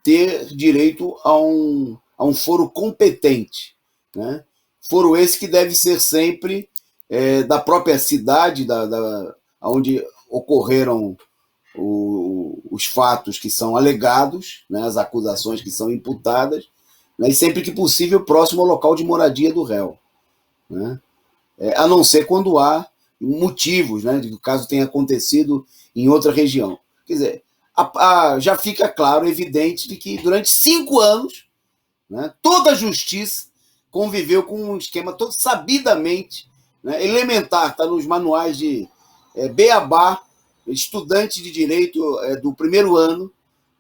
ter direito a um foro competente, né? Foro esse que deve ser sempre da própria cidade onde ocorreram os fatos que são alegados, né, as acusações que são imputadas, né, e sempre que possível próximo ao local de moradia do réu, né? A não ser quando há motivos, né, de que o caso tenha acontecido em outra região. Quer dizer, já fica claro, evidente, de que durante 5 anos, né, toda a justiça conviveu com um esquema todo sabidamente, né, elementar, está nos manuais de beabá, estudantes de direito do primeiro ano,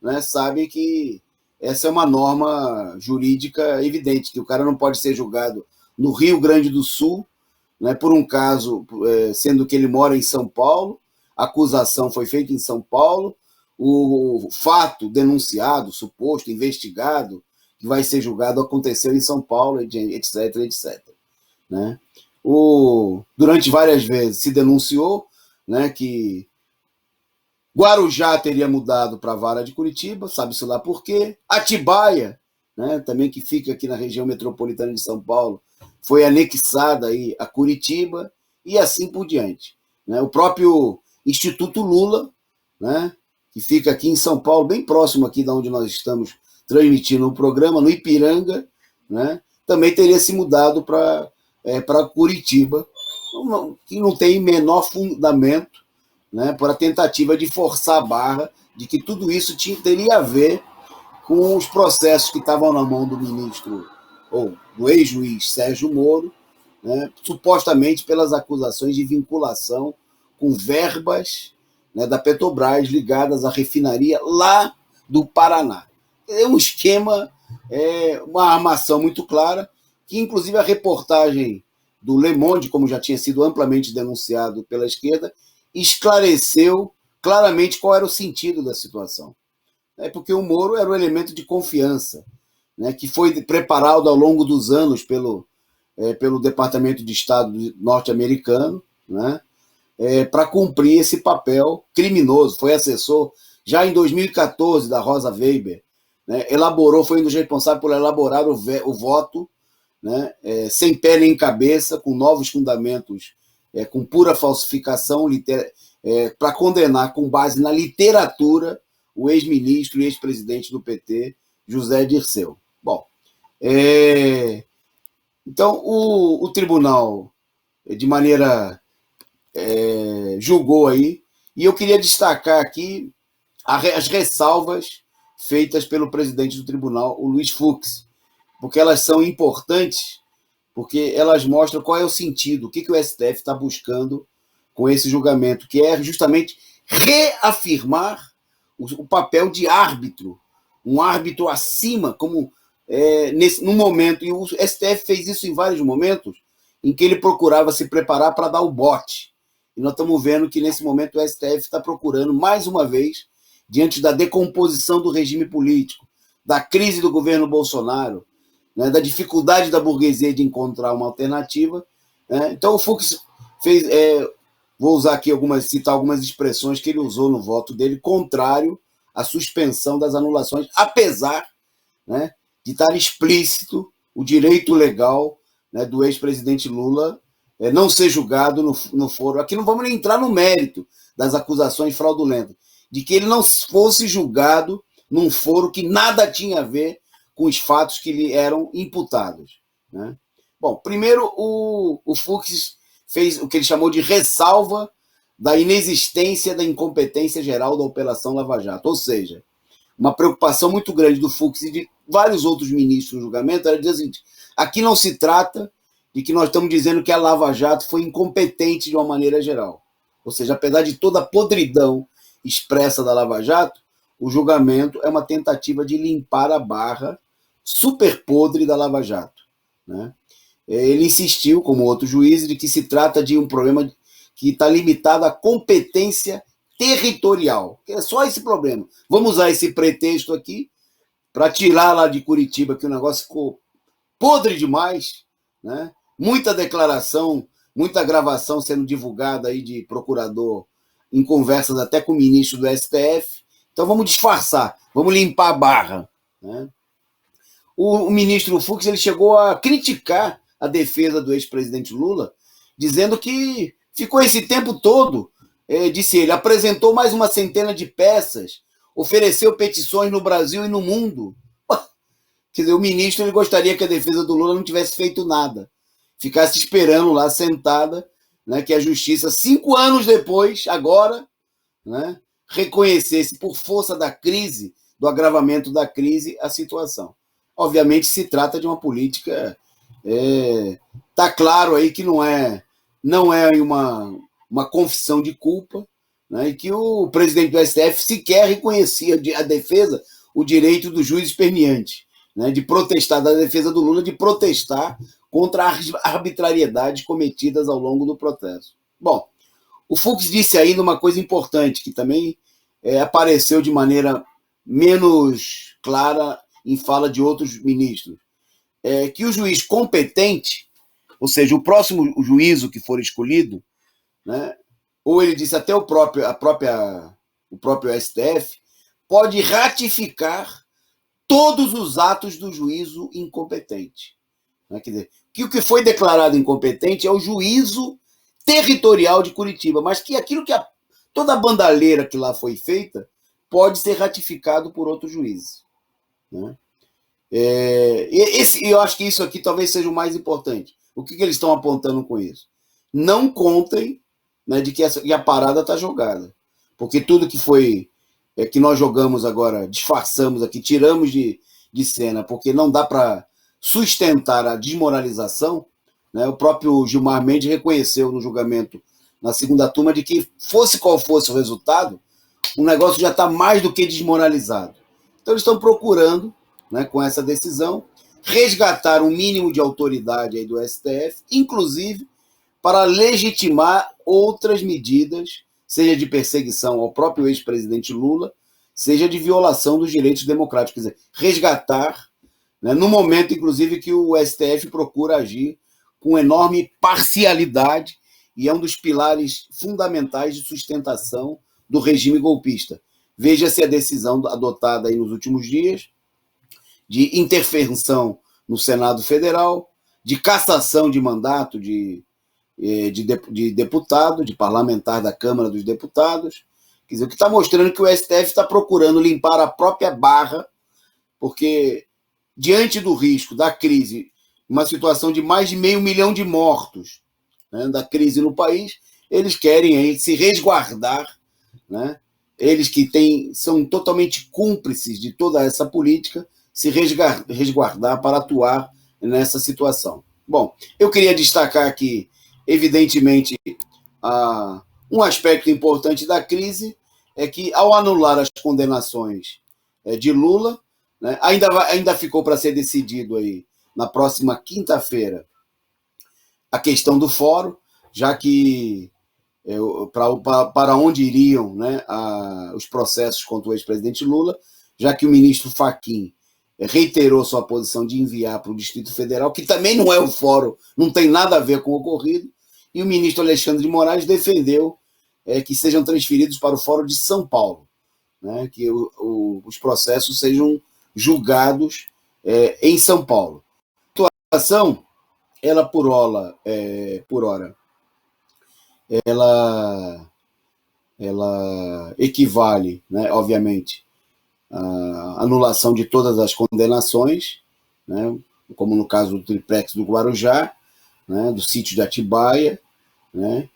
né, sabem que essa é uma norma jurídica evidente, que o cara não pode ser julgado no Rio Grande do Sul, né, por um caso, sendo que ele mora em São Paulo, a acusação foi feita em São Paulo, o fato denunciado, suposto, investigado, que vai ser julgado, aconteceu em São Paulo, etc, etc. Né? Durante várias vezes se denunciou, né, que Guarujá teria mudado para a Vara de Curitiba, sabe-se lá por quê. Atibaia, né, também que fica aqui na região metropolitana de São Paulo, foi anexada aí a Curitiba e assim por diante, né? O próprio Instituto Lula, né, que fica aqui em São Paulo, bem próximo aqui de onde nós estamos transmitindo o programa, no Ipiranga, né, também teria se mudado para Curitiba, que não tem menor fundamento, né, para a tentativa de forçar a barra de que tudo isso teria a ver com os processos que estavam na mão do ministro, ou do ex-juiz Sérgio Moro, né, supostamente pelas acusações de vinculação com verbas, né, da Petrobras ligadas à refinaria lá do Paraná. É um esquema, uma armação muito clara, que inclusive a reportagem do Le Monde, como já tinha sido amplamente denunciado pela esquerda, esclareceu claramente qual era o sentido da situação. Porque o Moro era um elemento de confiança, né, que foi preparado ao longo dos anos pelo pelo Departamento de Estado norte-americano, né, para cumprir esse papel criminoso. Foi assessor já em 2014 da Rosa Weber, né, foi um dos responsáveis por elaborar o voto, né, sem pé nem cabeça, com novos fundamentos, com pura falsificação, para condenar com base na literatura o ex-ministro e ex-presidente do PT, José Dirceu. Bom, então o tribunal, de maneira julgou aí, e eu queria destacar aqui as ressalvas feitas pelo presidente do tribunal, o Luiz Fux, porque elas são importantes, porque elas mostram qual é o sentido, o que o STF está buscando com esse julgamento, que é justamente reafirmar o papel de árbitro, um árbitro acima, como num momento, e o STF fez isso em vários momentos, em que ele procurava se preparar para dar o bote. E nós estamos vendo que, nesse momento, o STF está procurando, mais uma vez, diante da decomposição do regime político, da crise do governo Bolsonaro, né, da dificuldade da burguesia de encontrar uma alternativa. Né? Então, o Fux fez... vou usar aqui citar algumas expressões que ele usou no voto dele, contrário à suspensão das anulações, apesar, né, de estar explícito o direito legal, né, do ex-presidente Lula não ser julgado no foro. Aqui não vamos nem entrar no mérito das acusações fraudulentas, de que ele não fosse julgado num foro que nada tinha a ver com os fatos que lhe eram imputados. Né? Bom, primeiro o Fux fez o que ele chamou de ressalva da inexistência da incompetência geral da Operação Lava Jato, ou seja, uma preocupação muito grande do Fux e de vários outros ministros no julgamento era dizer assim, aqui não se trata de que nós estamos dizendo que a Lava Jato foi incompetente de uma maneira geral. Ou seja, apesar de toda a podridão expressa da Lava Jato, o julgamento é uma tentativa de limpar a barra super podre da Lava Jato. Né? Ele insistiu, como outros juízes, de que se trata de um problema que está limitado à competência territorial. É só esse problema. Vamos usar esse pretexto aqui para tirar lá de Curitiba que o negócio ficou podre demais, né? Muita declaração, muita gravação sendo divulgada aí de procurador em conversas até com o ministro do STF. Então vamos disfarçar, vamos limpar a barra. Né? O ministro Fux ele chegou a criticar a defesa do ex-presidente Lula, dizendo que ficou esse tempo todo, disse ele, apresentou mais uma centena de peças, ofereceu petições no Brasil e no mundo. Quer dizer, o ministro ele gostaria que a defesa do Lula não tivesse feito nada, ficasse esperando lá sentada, né, que a justiça, 5 anos depois, agora, né, reconhecesse por força da crise, do agravamento da crise, a situação. Obviamente se trata de uma política, tá claro aí que não é uma confissão de culpa, né, e que o presidente do STF sequer reconhecia a defesa, o direito do juiz esperneante, né, de protestar, da defesa do Lula, de protestar contra as arbitrariedades cometidas ao longo do processo. Bom, o Fux disse ainda uma coisa importante, que também apareceu de maneira menos clara em fala de outros ministros, que o juiz competente, ou seja, o próximo juízo que for escolhido, né, ou ele disse até o próprio STF, pode ratificar todos os atos do juízo incompetente. Quer dizer, que o que foi declarado incompetente é o juízo territorial de Curitiba, mas que aquilo que toda a bandalheira que lá foi feita pode ser ratificado por outros juízes. Né? Eu acho que isso aqui talvez seja o mais importante. O que eles estão apontando com isso? Não contem, né, de que a parada está jogada. Porque tudo que foi que nós jogamos agora, disfarçamos aqui, tiramos de cena, porque não dá para sustentar a desmoralização, né? O próprio Gilmar Mendes reconheceu no julgamento na segunda turma de que, fosse qual fosse o resultado, o negócio já está mais do que desmoralizado. Então eles estão procurando, né, com essa decisão, resgatar um mínimo de autoridade aí do STF, inclusive para legitimar outras medidas, seja de perseguição ao próprio ex-presidente Lula, seja de violação dos direitos democráticos. Quer dizer, resgatar, né, no momento, inclusive, que o STF procura agir com enorme parcialidade e é um dos pilares fundamentais de sustentação do regime golpista. Veja-se a decisão adotada aí nos últimos dias de intervenção no Senado Federal, de cassação de mandato de deputado, de parlamentar da Câmara dos Deputados. Quer dizer, o que está mostrando que o STF está procurando limpar a própria barra, porque diante do risco da crise, uma situação de mais de 500 mil de mortos, né, da crise no país, eles querem aí se resguardar, né? Eles que são totalmente cúmplices de toda essa política, se resguardar para atuar nessa situação. Bom, eu queria destacar aqui, evidentemente, um aspecto importante da crise é que, ao anular as condenações de Lula, né, ainda ficou para ser decidido aí, na próxima quinta-feira, a questão do fórum, já que para onde iriam, né, os processos contra o ex-presidente Lula, já que o ministro Fachin reiterou sua posição de enviar para o Distrito Federal, que também não é o fórum, não tem nada a ver com o ocorrido, e o ministro Alexandre de Moraes defendeu que sejam transferidos para o Fórum de São Paulo, né, que os processos sejam julgados em São Paulo. A situação, ela por hora, ela equivale, né, obviamente, à anulação de todas as condenações, né, como no caso do triplex do Guarujá, né, do sítio de Atibaia, né,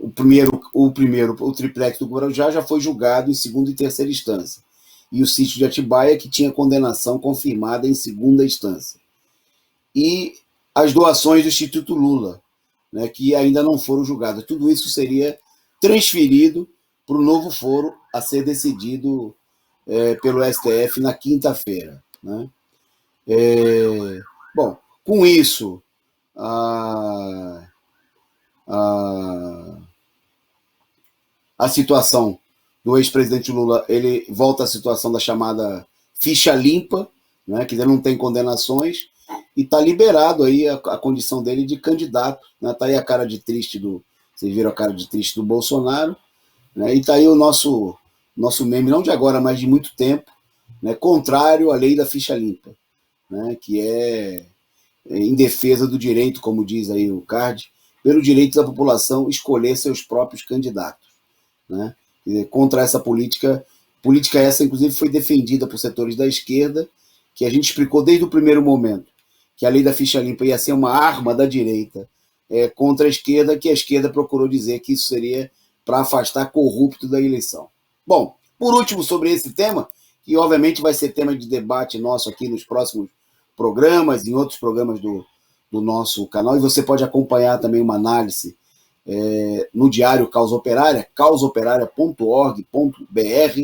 o triplex do Guarujá já foi julgado em segunda e terceira instância, e o sítio de Atibaia que tinha condenação confirmada em segunda instância. E as doações do Instituto Lula, né, que ainda não foram julgadas. Tudo isso seria transferido para o novo foro a ser decidido pelo STF na quinta-feira, né? Bom, com isso, a situação do ex-presidente Lula, ele volta à situação da chamada ficha limpa, né, que ainda não tem condenações, e está liberado aí a condição dele de candidato. Está aí a cara de triste vocês viram a cara de triste do Bolsonaro, né, e está aí o nosso meme, não de agora, mas de muito tempo, né, contrário à lei da ficha limpa, né, que é em defesa do direito, como diz aí o CARD, pelo direito da população escolher seus próprios candidatos, né, contra essa política essa, inclusive, foi defendida por setores da esquerda, que a gente explicou desde o primeiro momento que a lei da ficha limpa ia ser uma arma da direita contra a esquerda, que a esquerda procurou dizer que isso seria para afastar corrupto da eleição. Bom, por último, sobre esse tema, que obviamente vai ser tema de debate nosso aqui nos próximos programas, em outros programas do nosso canal, e você pode acompanhar também uma análise no diário Causa Operária, causaoperaria.org.br,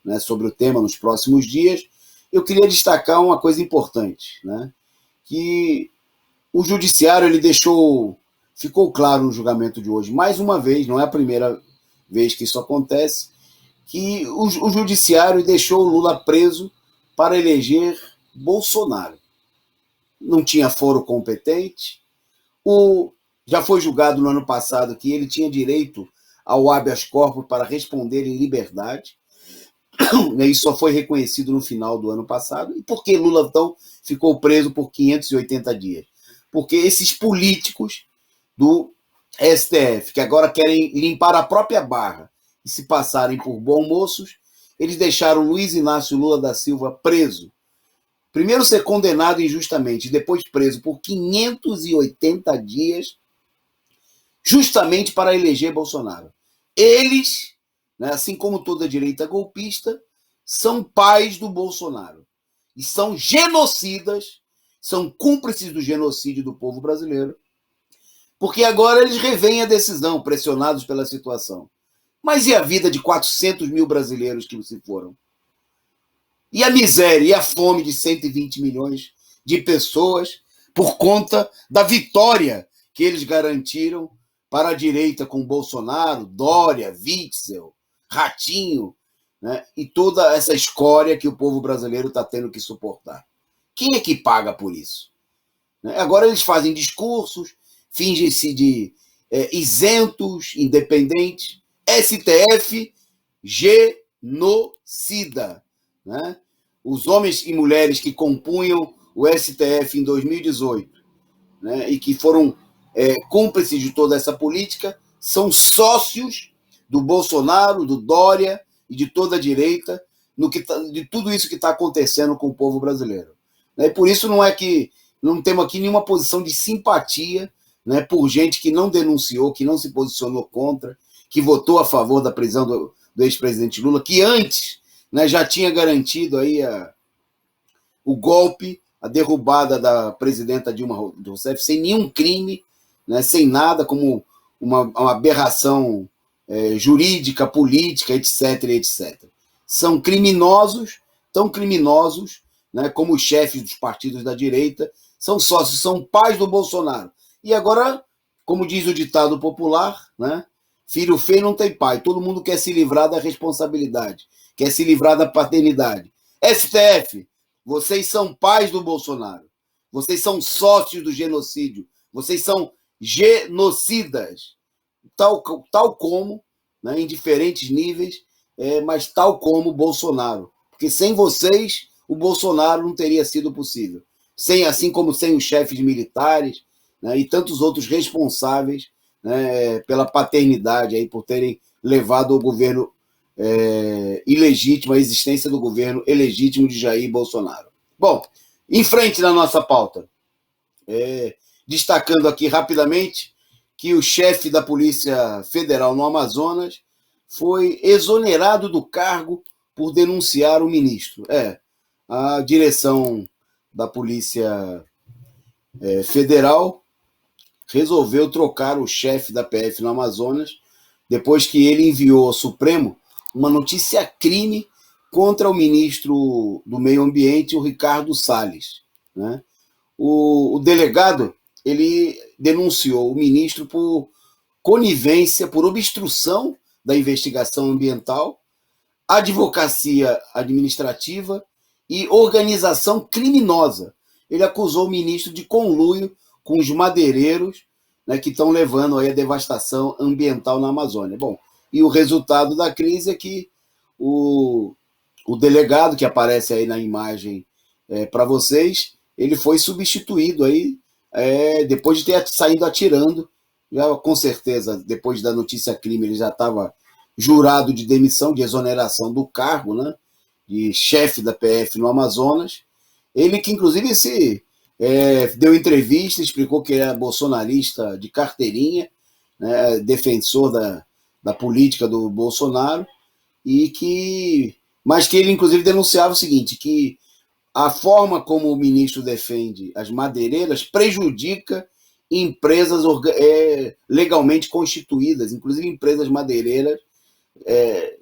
né, sobre o tema nos próximos dias. Eu queria destacar uma coisa importante, né, que o judiciário ficou claro no julgamento de hoje, mais uma vez, não é a primeira vez que isso acontece, que o judiciário deixou o Lula preso para eleger Bolsonaro. Não tinha foro competente, já foi julgado no ano passado que ele tinha direito ao habeas corpus para responder em liberdade, isso só foi reconhecido no final do ano passado. E por que Lula, então, ficou preso por 580 dias? Porque esses políticos do STF, que agora querem limpar a própria barra e se passarem por bons moços, eles deixaram Luiz Inácio Lula da Silva preso. Primeiro ser condenado injustamente, depois preso por 580 dias, justamente para eleger Bolsonaro. Eles, né, assim como toda a direita golpista, são pais do Bolsonaro. E são genocidas, são cúmplices do genocídio do povo brasileiro, porque agora eles revêem a decisão, pressionados pela situação. Mas e a vida de 400 mil brasileiros que se foram? E a miséria e a fome de 120 milhões de pessoas por conta da vitória que eles garantiram para a direita com Bolsonaro, Dória, Witzel, Ratinho, né, e toda essa escória que o povo brasileiro está tendo que suportar. Quem é que paga por isso? né? Agora eles fazem discursos, fingem-se de isentos, independentes. STF, genocida, né? Os homens e mulheres que compunham o STF em 2018, né, e que foram cúmplices de toda essa política, são sócios do Bolsonaro, do Dória e de toda a direita, de tudo isso que está acontecendo com o povo brasileiro. E por isso não temos aqui nenhuma posição de simpatia, né, por gente que não denunciou, que não se posicionou contra, que votou a favor da prisão do ex-presidente Lula, que antes, né, já tinha garantido aí o golpe, a derrubada da presidenta Dilma Rousseff, sem nenhum crime, né, sem nada, como uma aberração jurídica, política, etc, etc. São criminosos, tão criminosos, né, como os chefes dos partidos da direita, são sócios, são pais do Bolsonaro. E agora, como diz o ditado popular, né, filho feio não tem pai, todo mundo quer se livrar da responsabilidade, quer se livrar da paternidade. STF, vocês são pais do Bolsonaro, vocês são sócios do genocídio, vocês são genocidas, tal como, né, em diferentes níveis, mas tal como o Bolsonaro. Porque sem vocês, o Bolsonaro não teria sido possível. Assim como sem os chefes militares, né, e tantos outros responsáveis, né, pela paternidade, aí, por terem levado o governo ilegítimo, a existência do governo ilegítimo de Jair Bolsonaro. Bom, em frente na nossa pauta, destacando aqui rapidamente que o chefe da Polícia Federal no Amazonas foi exonerado do cargo por denunciar o ministro. A direção da Polícia Federal resolveu trocar o chefe da PF no Amazonas depois que ele enviou ao Supremo uma notícia-crime contra o ministro do Meio Ambiente, o Ricardo Salles, né? O delegado, ele denunciou o ministro por conivência, por obstrução da investigação ambiental, advocacia administrativa e organização criminosa. Ele acusou o ministro de conluio com os madeireiros, né, que estão levando aí a devastação ambiental na Amazônia. Bom, e o resultado da crise é que o delegado, que aparece aí na imagem para vocês, ele foi substituído aí, depois de ter saído atirando. Já, com certeza, depois da notícia crime, ele já estava jurado de demissão, de exoneração do cargo, né, de chefe da PF no Amazonas. Ele que, inclusive, deu entrevista, explicou que era bolsonarista de carteirinha, né, defensor da política do Bolsonaro, mas que ele, inclusive, denunciava o seguinte, que a forma como o ministro defende as madeireiras prejudica empresas legalmente constituídas, inclusive empresas madeireiras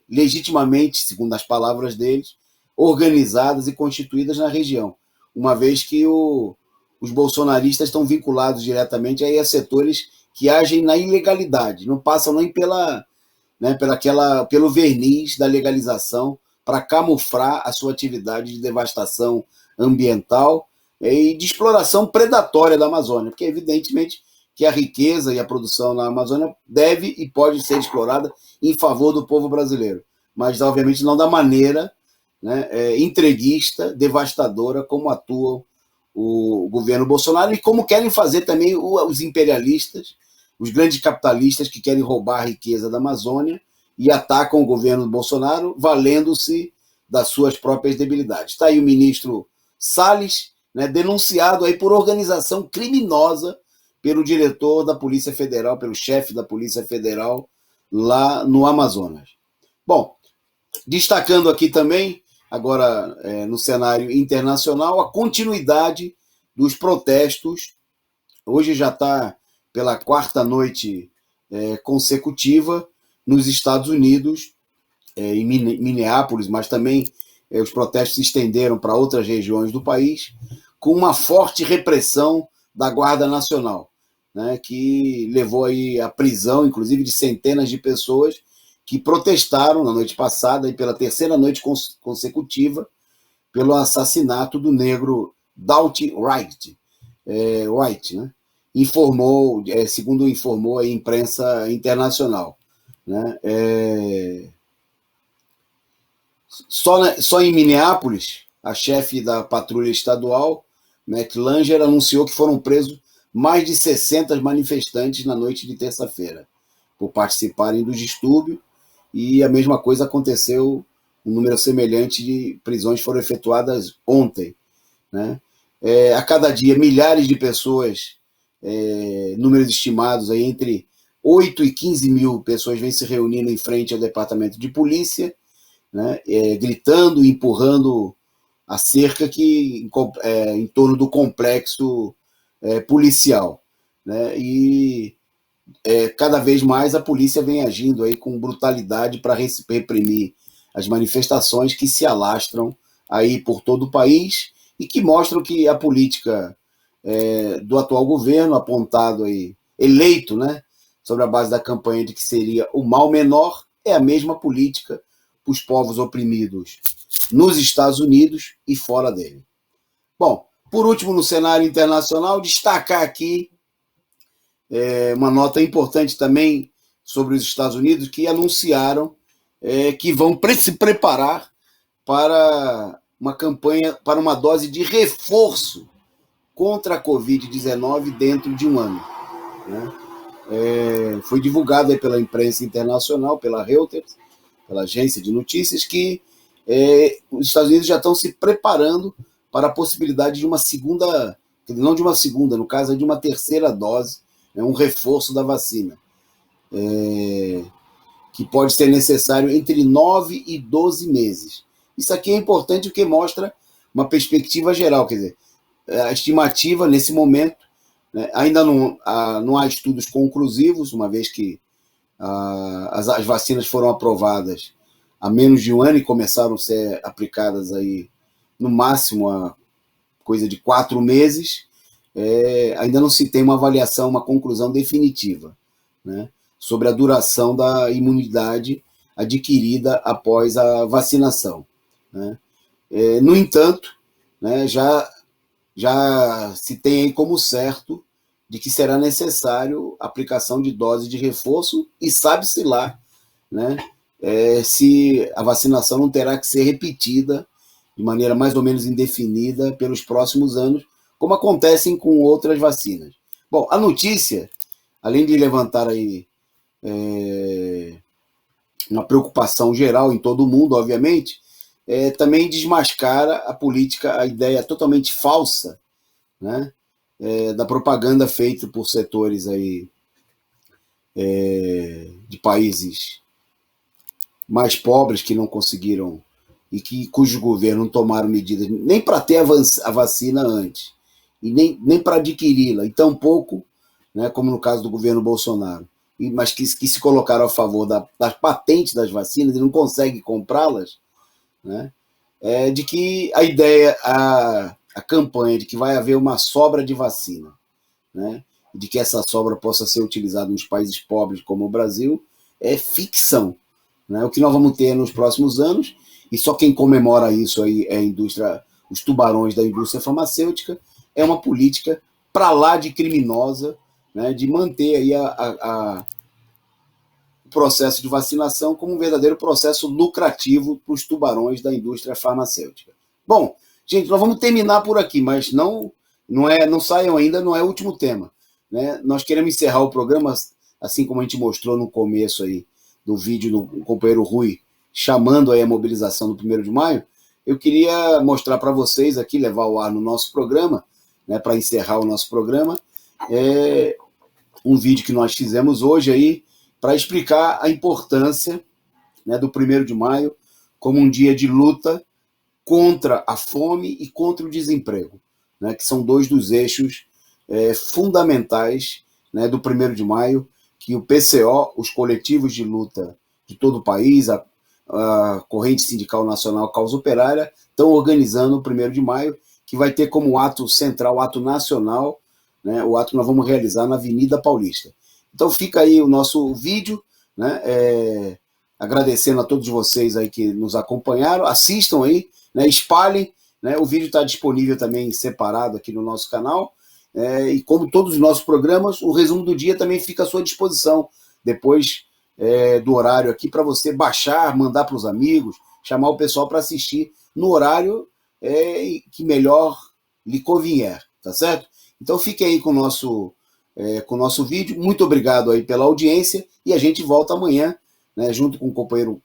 legitimamente, segundo as palavras deles, organizadas e constituídas na região, uma vez que os bolsonaristas estão vinculados diretamente aí a setores que agem na ilegalidade, não passam nem pelo verniz da legalização para camuflar a sua atividade de devastação ambiental e de exploração predatória da Amazônia, porque evidentemente que a riqueza e a produção na Amazônia deve e pode ser explorada em favor do povo brasileiro, mas obviamente não da maneira, né, entreguista, devastadora como atua o governo Bolsonaro e como querem fazer também os imperialistas, os grandes capitalistas que querem roubar a riqueza da Amazônia e atacam o governo Bolsonaro valendo-se das suas próprias debilidades. Está aí o ministro Salles, né, denunciado aí por organização criminosa pelo diretor da Polícia Federal, pelo chefe da Polícia Federal lá no Amazonas. Bom, destacando aqui também, agora no cenário internacional, a continuidade dos protestos. Hoje já está pela quarta noite consecutiva nos Estados Unidos, em Minneapolis, mas também os protestos se estenderam para outras regiões do país, com uma forte repressão da Guarda Nacional, né, que levou aí à prisão, inclusive, de centenas de pessoas que protestaram na noite passada e pela terceira noite consecutiva pelo assassinato do negro Daunte Wright, White, né? Informou, segundo informou a imprensa internacional, né? Só em Minneapolis, a chefe da patrulha estadual, Matt Langer, anunciou que foram presos mais de 60 manifestantes na noite de terça-feira por participarem do distúrbio, e a mesma coisa aconteceu, um número semelhante de prisões foram efetuadas ontem, né? A cada dia, milhares de pessoas, números estimados aí, entre 8 e 15 mil pessoas vêm se reunindo em frente ao departamento de polícia, né? Gritando e empurrando a cerca em torno do complexo policial, né? E cada vez mais a polícia vem agindo aí com brutalidade para reprimir as manifestações que se alastram aí por todo o país e que mostram que a política do atual governo, apontado aí, eleito, né, sobre a base da campanha de que seria o mal menor, é a mesma política para os povos oprimidos nos Estados Unidos e fora dele. Bom, por último, no cenário internacional, destacar aqui uma nota importante também sobre os Estados Unidos, que anunciaram que vão se preparar para uma campanha, para uma dose de reforço contra a Covid-19 dentro de um ano, né? Foi divulgado aí pela imprensa internacional, pela Reuters, pela agência de notícias, que os Estados Unidos já estão se preparando para a possibilidade de uma segunda, não de uma segunda, no caso, de uma terceira dose, um reforço da vacina, que pode ser necessário entre 9 e 12 meses. Isso aqui é importante porque mostra uma perspectiva geral, quer dizer, a estimativa nesse momento, né, ainda não há estudos conclusivos, uma vez que as vacinas foram aprovadas há menos de um ano e começaram a ser aplicadas aí no máximo a coisa de 4 meses, ainda não se tem uma avaliação, uma conclusão definitiva, né, sobre a duração da imunidade adquirida após a vacinação, né. No entanto, né, já se tem aí como certo de que será necessário a aplicação de doses de reforço e sabe-se lá, né, se a vacinação não terá que ser repetida de maneira mais ou menos indefinida pelos próximos anos, como acontecem com outras vacinas. Bom, a notícia, além de levantar aí uma preocupação geral em todo o mundo, obviamente, também desmascara a política, a ideia totalmente falsa, né, da propaganda feita por setores aí, de países mais pobres que não conseguiram e cujos governos não tomaram medidas nem para ter a vacina antes e nem para adquiri-la, e tampouco, né, como no caso do governo Bolsonaro, mas que se colocaram a favor das patentes das vacinas e não conseguem comprá-las, né, de que a ideia, a campanha de que vai haver uma sobra de vacina, né, de que essa sobra possa ser utilizada nos países pobres como o Brasil, é ficção, né? O que nós vamos ter nos próximos anos, e só quem comemora isso aí é a indústria, os tubarões da indústria farmacêutica, é uma política para lá de criminosa, né, de manter aí o processo de vacinação como um verdadeiro processo lucrativo para os tubarões da indústria farmacêutica. Bom, gente, nós vamos terminar por aqui, mas não saiam ainda, não é o último tema, né? Nós queremos encerrar o programa, assim como a gente mostrou no começo aí do vídeo do companheiro Rui, chamando aí a mobilização do 1º de maio. Eu queria mostrar para vocês aqui, levar ao ar no nosso programa, né, para encerrar o nosso programa, um vídeo que nós fizemos hoje aí para explicar a importância, né, do 1º de maio como um dia de luta contra a fome e contra o desemprego, né, que são dois dos eixos fundamentais, né, do 1º de maio, que o PCO, os coletivos de luta de todo o país, a Corrente Sindical Nacional Causa Operária, estão organizando o 1º de maio, que vai ter como ato central, ato nacional, né, o ato que nós vamos realizar na Avenida Paulista. Então fica aí o nosso vídeo, né, agradecendo a todos vocês aí que nos acompanharam, assistam aí, né, espalhem, né, o vídeo está disponível também separado aqui no nosso canal, E como todos os nossos programas, o resumo do dia também fica à sua disposição, depois do horário aqui, para você baixar, mandar para os amigos, chamar o pessoal para assistir no horário que melhor lhe convier, tá certo? Então fique aí com o nosso vídeo. Muito obrigado aí pela audiência e a gente volta amanhã, né, junto com com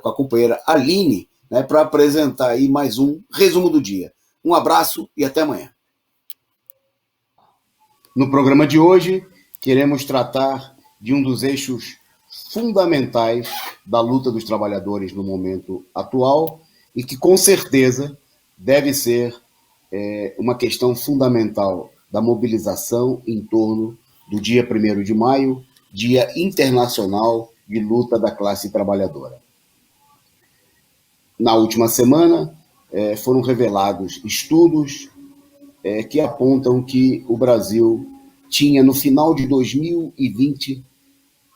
a companheira Aline, né, para apresentar aí mais um resumo do dia. Um abraço e até amanhã. No programa de hoje, queremos tratar de um dos eixos fundamentais da luta dos trabalhadores no momento atual e que, com certeza, deve ser uma questão fundamental da mobilização em torno do dia 1º de maio, Dia Internacional de Luta da Classe Trabalhadora. Na última semana, foram revelados estudos que apontam que o Brasil tinha, no final de 2020,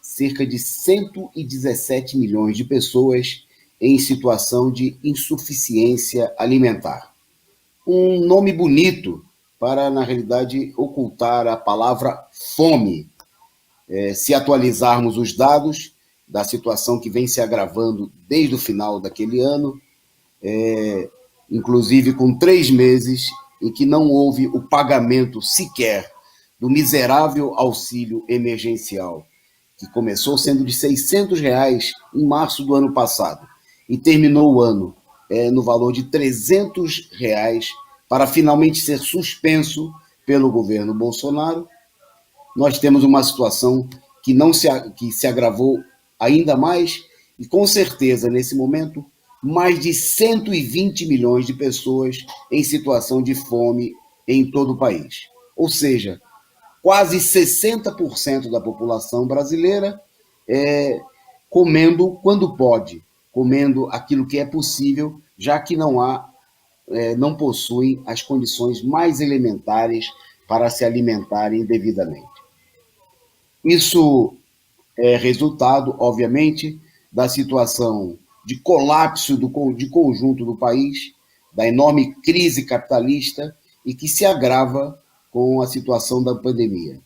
cerca de 117 milhões de pessoas em situação de insuficiência alimentar. Um nome bonito para, na realidade, ocultar a palavra fome. Se atualizarmos os dados da situação que vem se agravando desde o final daquele ano, inclusive com 3 meses em que não houve o pagamento sequer do miserável auxílio emergencial, que começou sendo de R$600 em março do ano passado e terminou o ano no valor de R$300, para finalmente ser suspenso pelo governo Bolsonaro. Nós temos uma situação que se agravou ainda mais e, com certeza, nesse momento, mais de 120 milhões de pessoas em situação de fome em todo o país. Ou seja, quase 60% da população brasileira comendo quando pode, comendo aquilo que é possível, já que não possuem as condições mais elementares para se alimentarem devidamente. Isso é resultado, obviamente, da situação de colapso de conjunto do país, da enorme crise capitalista e que se agrava com a situação da pandemia.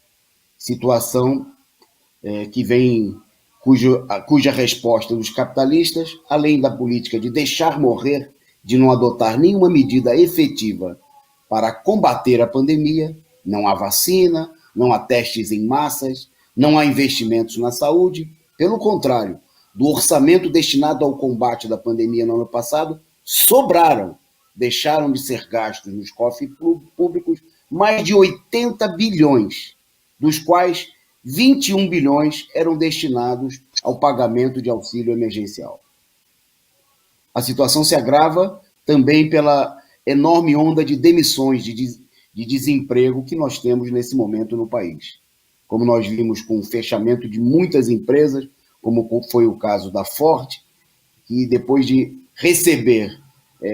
Situação cuja resposta dos capitalistas, além da política de deixar morrer, de não adotar nenhuma medida efetiva para combater a pandemia, não há vacina, não há testes em massas, não há investimentos na saúde. Pelo contrário, do orçamento destinado ao combate da pandemia no ano passado, deixaram de ser gastos nos cofres públicos mais de 80 bilhões, dos quais 21 bilhões eram destinados ao pagamento de auxílio emergencial. A situação se agrava também pela enorme onda de demissões, de desemprego que nós temos nesse momento no país. Como nós vimos com o fechamento de muitas empresas, como foi o caso da Ford, que depois de receber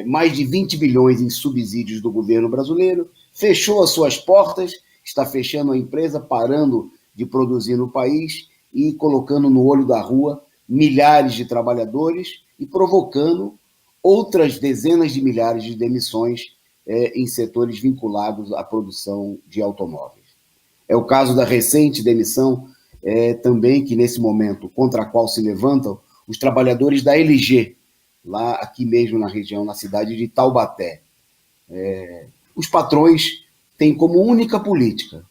mais de 20 bilhões em subsídios do governo brasileiro, fechou as suas portas, está fechando a empresa, parando de produzir no país e colocando no olho da rua milhares de trabalhadores e provocando outras dezenas de milhares de demissões em setores vinculados à produção de automóveis. É o caso da recente demissão também, que nesse momento, contra a qual se levantam os trabalhadores da LG, lá aqui mesmo na região, na cidade de Taubaté. Os patrões têm como única política,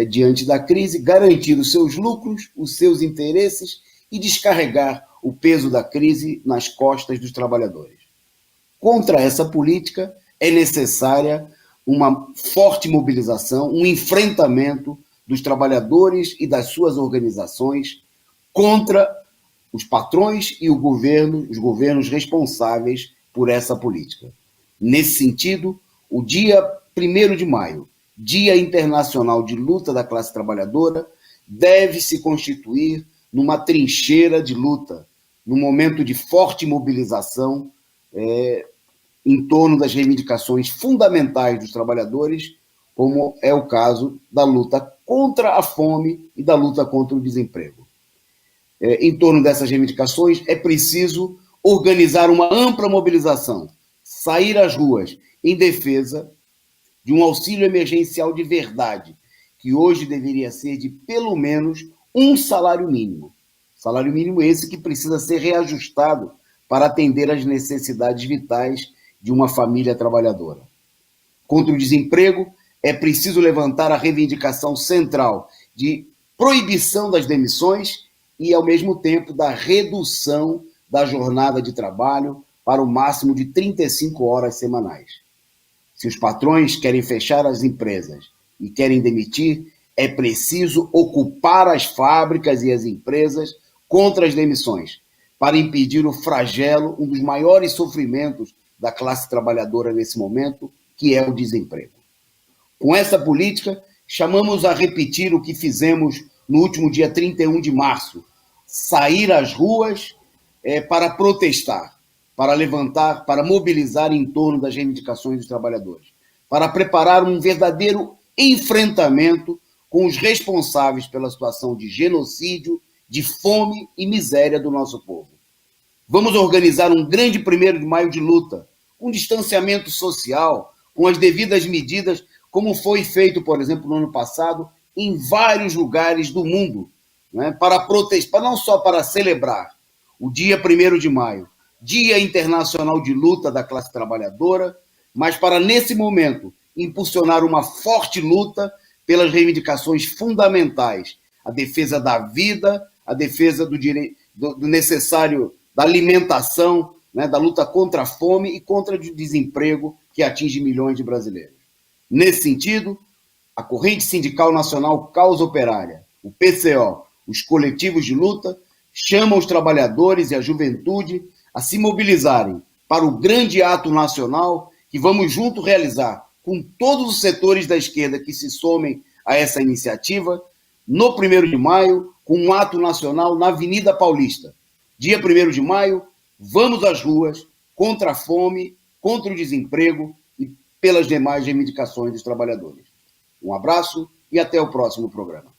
diante da crise, garantir os seus lucros, os seus interesses e descarregar o peso da crise nas costas dos trabalhadores. Contra essa política é necessária uma forte mobilização, um enfrentamento dos trabalhadores e das suas organizações contra os patrões e os governos responsáveis por essa política. Nesse sentido, o dia 1º de maio, Dia Internacional de Luta da Classe Trabalhadora, deve se constituir numa trincheira de luta, num momento de forte mobilização em torno das reivindicações fundamentais dos trabalhadores, como é o caso da luta contra a fome e da luta contra o desemprego. Em torno dessas reivindicações, é preciso organizar uma ampla mobilização, sair às ruas em defesa de um auxílio emergencial de verdade, que hoje deveria ser de pelo menos um salário mínimo. Salário mínimo esse que precisa ser reajustado para atender às necessidades vitais de uma família trabalhadora. Contra o desemprego, é preciso levantar a reivindicação central de proibição das demissões e, ao mesmo tempo, da redução da jornada de trabalho para o máximo de 35 horas semanais. Se os patrões querem fechar as empresas e querem demitir, é preciso ocupar as fábricas e as empresas contra as demissões, para impedir o flagelo, um dos maiores sofrimentos da classe trabalhadora nesse momento, que é o desemprego. Com essa política, chamamos a repetir o que fizemos no último dia 31 de março, sair às ruas para protestar, para levantar, para mobilizar em torno das reivindicações dos trabalhadores, para preparar um verdadeiro enfrentamento com os responsáveis pela situação de genocídio, de fome e miséria do nosso povo. Vamos organizar um grande 1º de maio de luta, com distanciamento social, com as devidas medidas, como foi feito, por exemplo, no ano passado, em vários lugares do mundo, né, para protestar, não só para celebrar o dia 1º de maio, Dia Internacional de Luta da Classe Trabalhadora, mas para, nesse momento, impulsionar uma forte luta pelas reivindicações fundamentais, a defesa da vida, a defesa do direito, do necessário, da alimentação, né, da luta contra a fome e contra o desemprego que atinge milhões de brasileiros. Nesse sentido, a Corrente Sindical Nacional Causa Operária, o PCO, os coletivos de luta, chamam os trabalhadores e a juventude a se mobilizarem para o grande ato nacional que vamos juntos realizar com todos os setores da esquerda que se somem a essa iniciativa, no 1º de maio, com um ato nacional na Avenida Paulista. Dia 1º de maio, vamos às ruas contra a fome, contra o desemprego e pelas demais reivindicações dos trabalhadores. Um abraço e até o próximo programa.